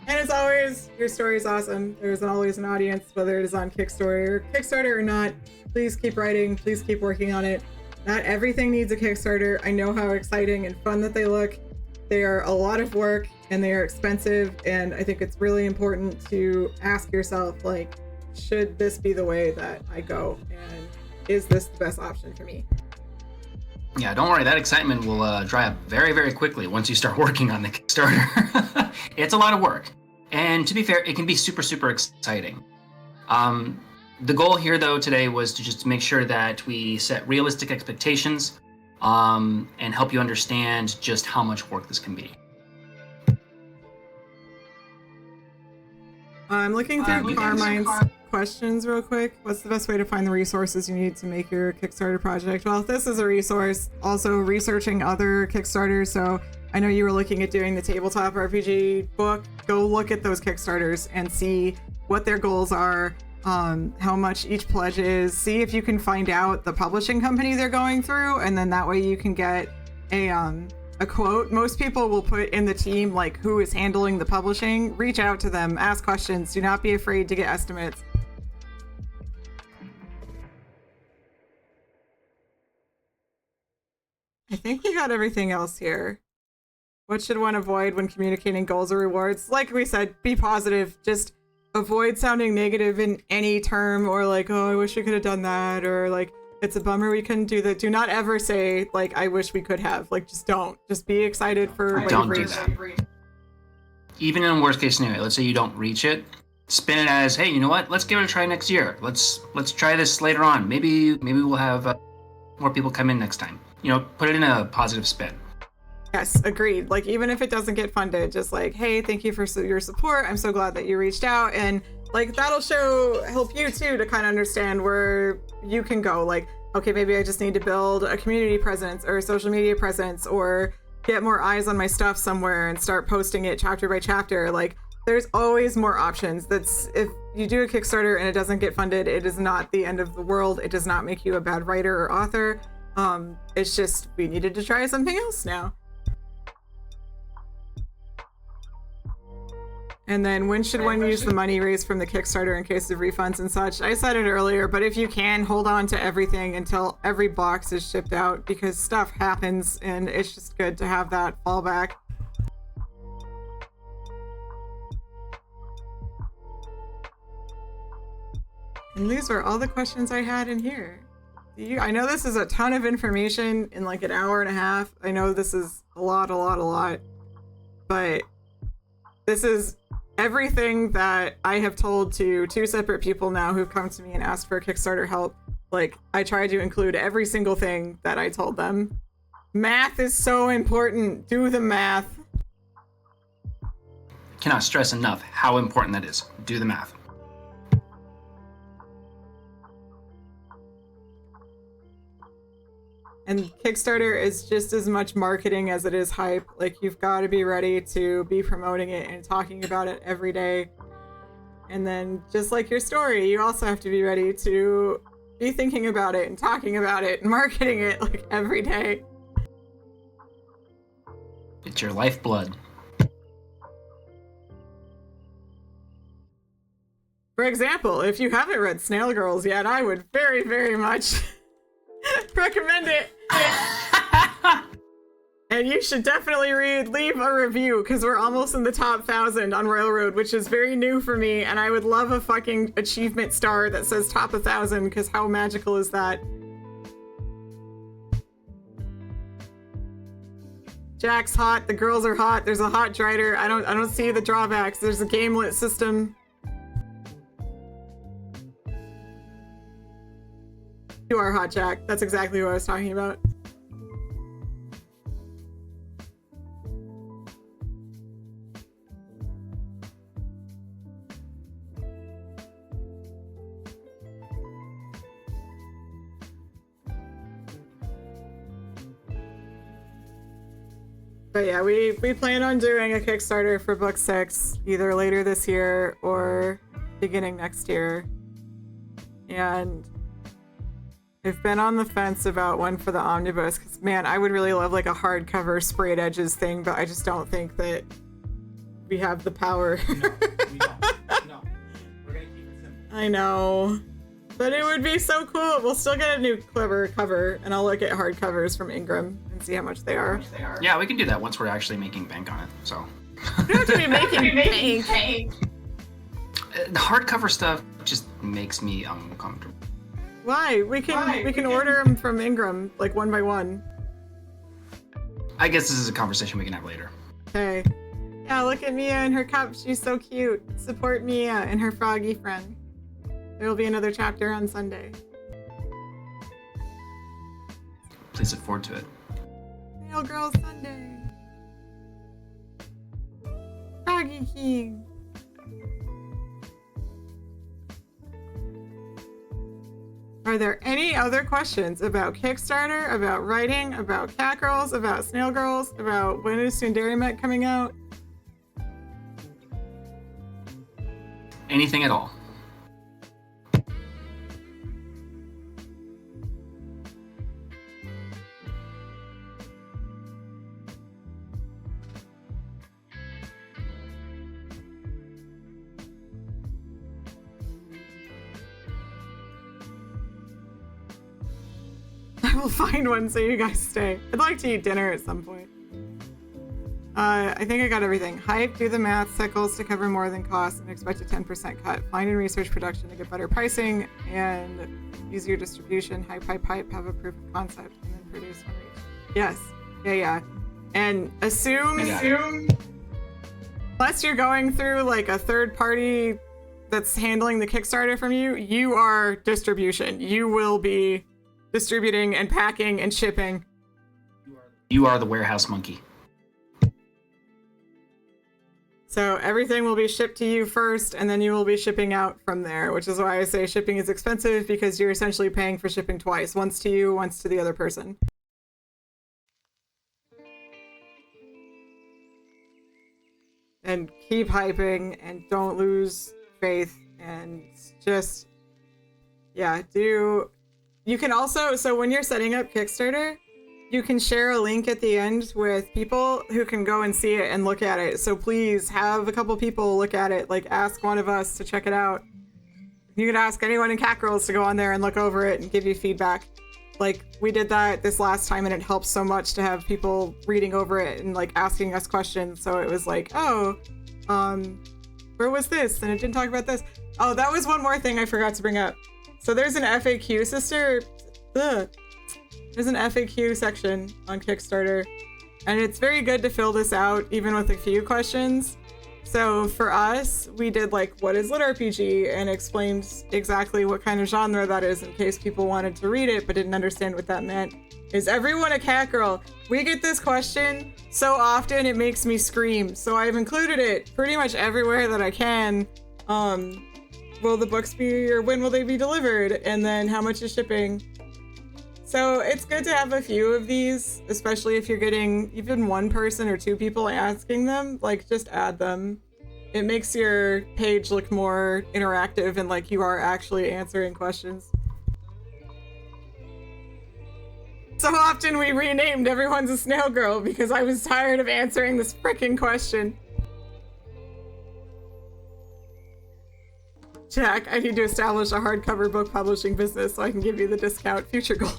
And as always, your story is awesome. There's always an audience, whether it is on Kickstarter or not. Please keep writing. Please keep working on it. Not everything needs a Kickstarter. I know how exciting and fun that they look. They are a lot of work and they are expensive. And I think it's really important to ask yourself, like, should this be the way that I go? And is this the best option for me? Yeah, don't worry. That excitement will dry up very, very quickly once you start working on the Kickstarter. It's a lot of work. And to be fair, it can be super, super exciting. The goal here, though, today was to just make sure that we set realistic expectations and help you understand just how much work this can be. I'm looking through Carmine's questions real quick. What's the best way to find the resources you need to make your Kickstarter project? Well, this is a resource. Also, researching other Kickstarters. So I know you were looking at doing the tabletop RPG book. Go look at those Kickstarters and see what their goals are, how much each pledge is. See if you can find out the publishing company they're going through, and then that way you can get a quote. Most people will put in the team like who is handling the publishing. Reach out to them, ask questions. Do not be afraid to get estimates. I think we got everything else here. What should one avoid when communicating goals or rewards? Like we said, be positive. Just avoid sounding negative in any term, or like, oh, I wish we could have done that, or like, it's a bummer we couldn't do that. Do not ever say like, I wish we could have. Like, just don't. Just be excited for what don't do that. Even in a worst case scenario, let's say you don't reach it, spin it as, hey, you know what? Let's give it a try next year. Let's try this later on. Maybe we'll have more people come in next time. You know, put it in a positive spin. Yes, agreed. Like, even if it doesn't get funded, just like, hey, thank you for your support. I'm so glad that you reached out. And like, that'll help you too to kind of understand where you can go. Like, okay, maybe I just need to build a community presence or a social media presence, or get more eyes on my stuff somewhere and start posting it chapter by chapter. Like, there's always more options. That's, if you do a Kickstarter and it doesn't get funded, it is not the end of the world. It does not make you a bad writer or author. It's just, we needed to try something else now. And then when should one use the money raised from the Kickstarter in case of refunds and such? I said it earlier, but if you can, hold on to everything until every box is shipped out, because stuff happens and it's just good to have that fallback. And these are all the questions I had in here. I know this is a ton of information in like an hour and a half. I know this is a lot, but this is everything that I have told to two separate people now who've come to me and asked for Kickstarter help. Like, I tried to include every single thing that I told them. Math is so important. Do the math. Cannot stress enough how important that is. Do the math. And Kickstarter is just as much marketing as it is hype. Like, you've got to be ready to be promoting it and talking about it every day. And then, just like your story, you also have to be ready to be thinking about it and talking about it and marketing it like every day. It's your lifeblood. For example, if you haven't read Snail Girls yet, I would very, very much recommend it. And you should definitely leave a review, because we're almost in the top 1,000 on Railroad, which is very new for me, and I would love a fucking achievement star that says top 1,000, because how magical is that? Jack's hot, the girls are hot, there's a hot Drider. I don't see the drawbacks. There's a gamelet system. You are hot, Jack. That's exactly what I was talking about. But yeah, we plan on doing a Kickstarter for book 6 either later this year or beginning next year. And I've been on the fence about one for the omnibus, because man, I would really love like a hardcover sprayed edges thing, but I just don't think that we have the power. No, we don't. No. We're gonna keep it simple. I know. But it would be so cool. We'll still get a new clever cover, and I'll look at hardcovers from Ingram and see how much they are. Yeah, we can do that once we're actually making bank on it, so. We don't have to be making bank. The hardcover stuff just makes me uncomfortable. Why? We can order them from Ingram, like one by one. I guess this is a conversation we can have later. Okay. Yeah, look at Mia and her cup. She's so cute. Support Mia and her froggy friend. There will be another chapter on Sunday. Please look forward to it. Snail Girl Sunday. Froggy King. Are there any other questions about Kickstarter, about writing, about cat girls, about snail girls, about when is Sundari Met coming out? Anything at all. I will find one so you guys stay. I'd like to eat dinner at some point. I think I got everything. Hype, do the math, set goals to cover more than costs and expect a 10% cut. Find and research production to get better pricing and use your distribution. Hype, have a proof of concept and then produce one each. Yes. Yeah. And assume, unless you're going through like a third party that's handling the Kickstarter from you, you are distribution. You will be distributing and packing and shipping. You are the warehouse monkey. So everything will be shipped to you first, and then you will be shipping out from there, which is why I say shipping is expensive, because you're essentially paying for shipping twice, once to you, once to the other person. And keep hyping, and don't lose faith, and just, yeah, you can also, so when you're setting up Kickstarter, you can share a link at the end with people who can go and see it and look at it. So please have a couple people look at it, like ask one of us to check it out. You can ask anyone in Cat Girls to go on there and look over it and give you feedback. Like we did that this last time, and it helps so much to have people reading over it and like asking us questions. So it was like, oh, where was this? And it didn't talk about this. Oh, that was one more thing I forgot to bring up. So there's an FAQ, sister. There's an FAQ section on Kickstarter, and it's very good to fill this out even with a few questions. So for us, we did like, what is lit RPG, and explained exactly what kind of genre that is in case people wanted to read it but didn't understand what that meant. Is everyone a cat girl? We get this question so often it makes me scream. So I've included it pretty much everywhere that I can. Will the books be, or when will they be delivered? And then how much is shipping? So it's good to have a few of these, especially if you're getting even one person or two people asking them, like just add them. It makes your page look more interactive and like you are actually answering questions. So often we renamed Everyone's a Snail Girl because I was tired of answering this frickin' question. Jack, I need to establish a hardcover book publishing business so I can give you the discount. Future goals.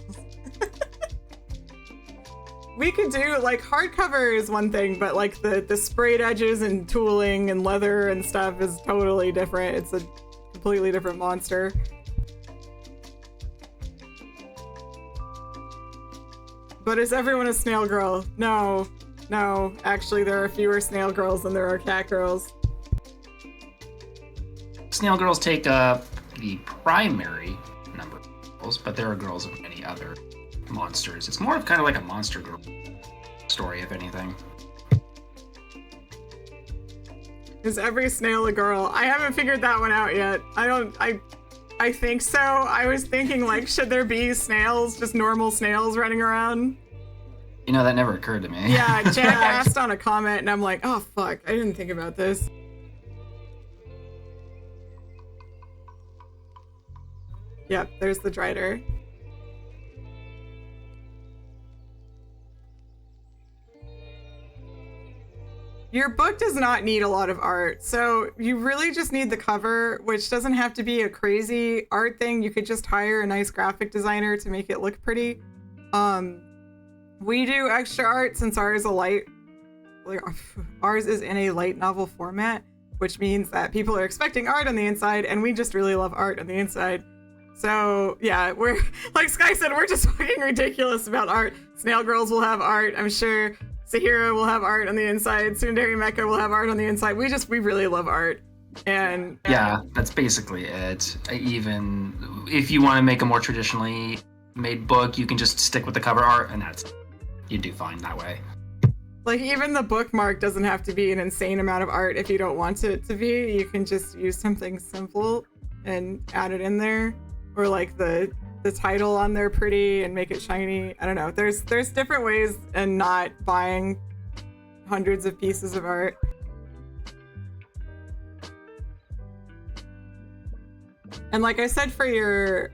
We could do, like, hardcover is one thing, but, like, the sprayed edges and tooling and leather and stuff is totally different. It's a completely different monster. But is everyone a snail girl? No. No. Actually, there are fewer snail girls than there are cat girls. Snail girls take the primary number of girls, but there are girls of many other monsters. It's more of kind of like a monster girl story, if anything. Is every snail a girl? I haven't figured that one out yet. I think so. I was thinking, like, should there be snails, just normal snails running around? You know, that never occurred to me. Yeah, Jack asked on a comment, and I'm like, oh, fuck, I didn't think about this. Yep, there's the Drider. Your book does not need a lot of art, so you really just need the cover, which doesn't have to be a crazy art thing. You could just hire a nice graphic designer to make it look pretty. We do extra art since ours is in a light novel format, which means that people are expecting art on the inside, and we just really love art on the inside. So yeah, we're, like Sky said, we're just fucking ridiculous about art. Snail Girls will have art, I'm sure. Sahira will have art on the inside. Sundari Mecha will have art on the inside. We really love art. And yeah, that's basically it. Even if you want to make a more traditionally made book, you can just stick with the cover art, and you do fine that way. Like, even the bookmark doesn't have to be an insane amount of art if you don't want it to be. You can just use something simple and add it in there, or like the title on there pretty and make it shiny. I don't know. There's different ways, and not buying hundreds of pieces of art. And like I said, for your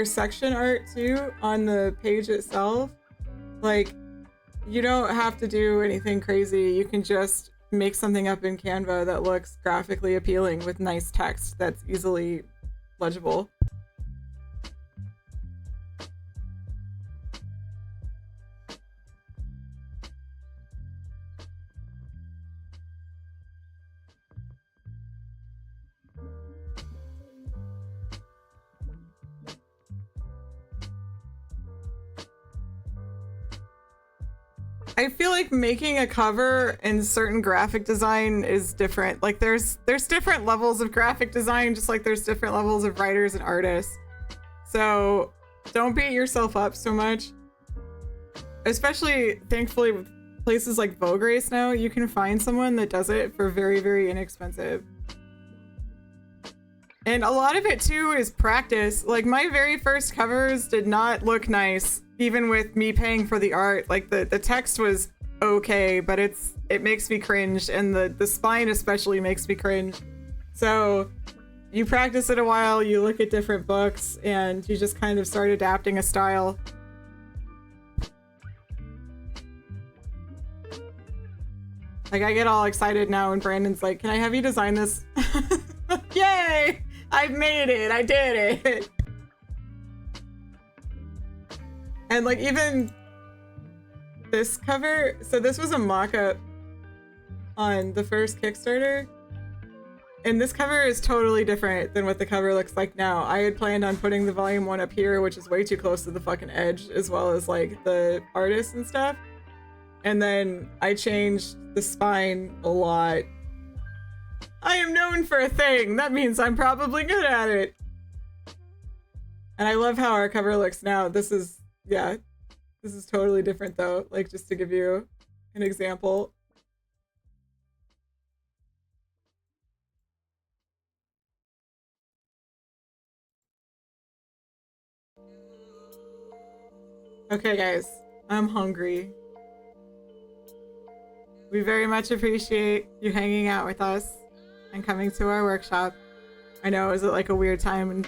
section art too on the page itself, like, you don't have to do anything crazy. You can just make something up in Canva that looks graphically appealing with nice text that's easily legible. I feel like making a cover in certain graphic design is different. Like, there's different levels of graphic design, just like there's different levels of writers and artists. So don't beat yourself up so much. Especially, thankfully, with places like Vogue Race now, you can find someone that does it for very, very inexpensive. And a lot of it too is practice. Like, my very first covers did not look nice, even with me paying for the art. Like, the text was okay, but it makes me cringe, and the spine especially makes me cringe. So you practice it a while, you look at different books, and you just kind of start adapting a style. Like, I get all excited now when Brandon's like, "Can I have you design this?" Yay! I've made it! I did it! And like, even this cover, so this was a mock-up on the first Kickstarter, and this cover is totally different than what the cover looks like now. I had planned on putting the volume 1 up here, which is way too close to the fucking edge, as well as like the artist and stuff. And then I changed the spine a lot. I am known for a thing. That means I'm probably good at it. And I love how our cover looks now. This is totally different though. Like, just to give you an example. Okay guys, I'm hungry. We very much appreciate you hanging out with us and coming to our workshop. I know it was like a weird time, and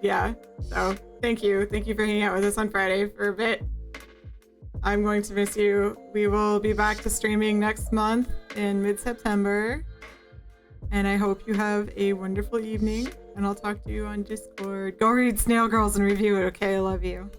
yeah, so thank you. Thank you for hanging out with us on Friday for a bit. I'm going to miss you. We will be back to streaming next month in mid-September. And I hope you have a wonderful evening, and I'll talk to you on Discord. Go read Snail Girls and review it, okay? I love you.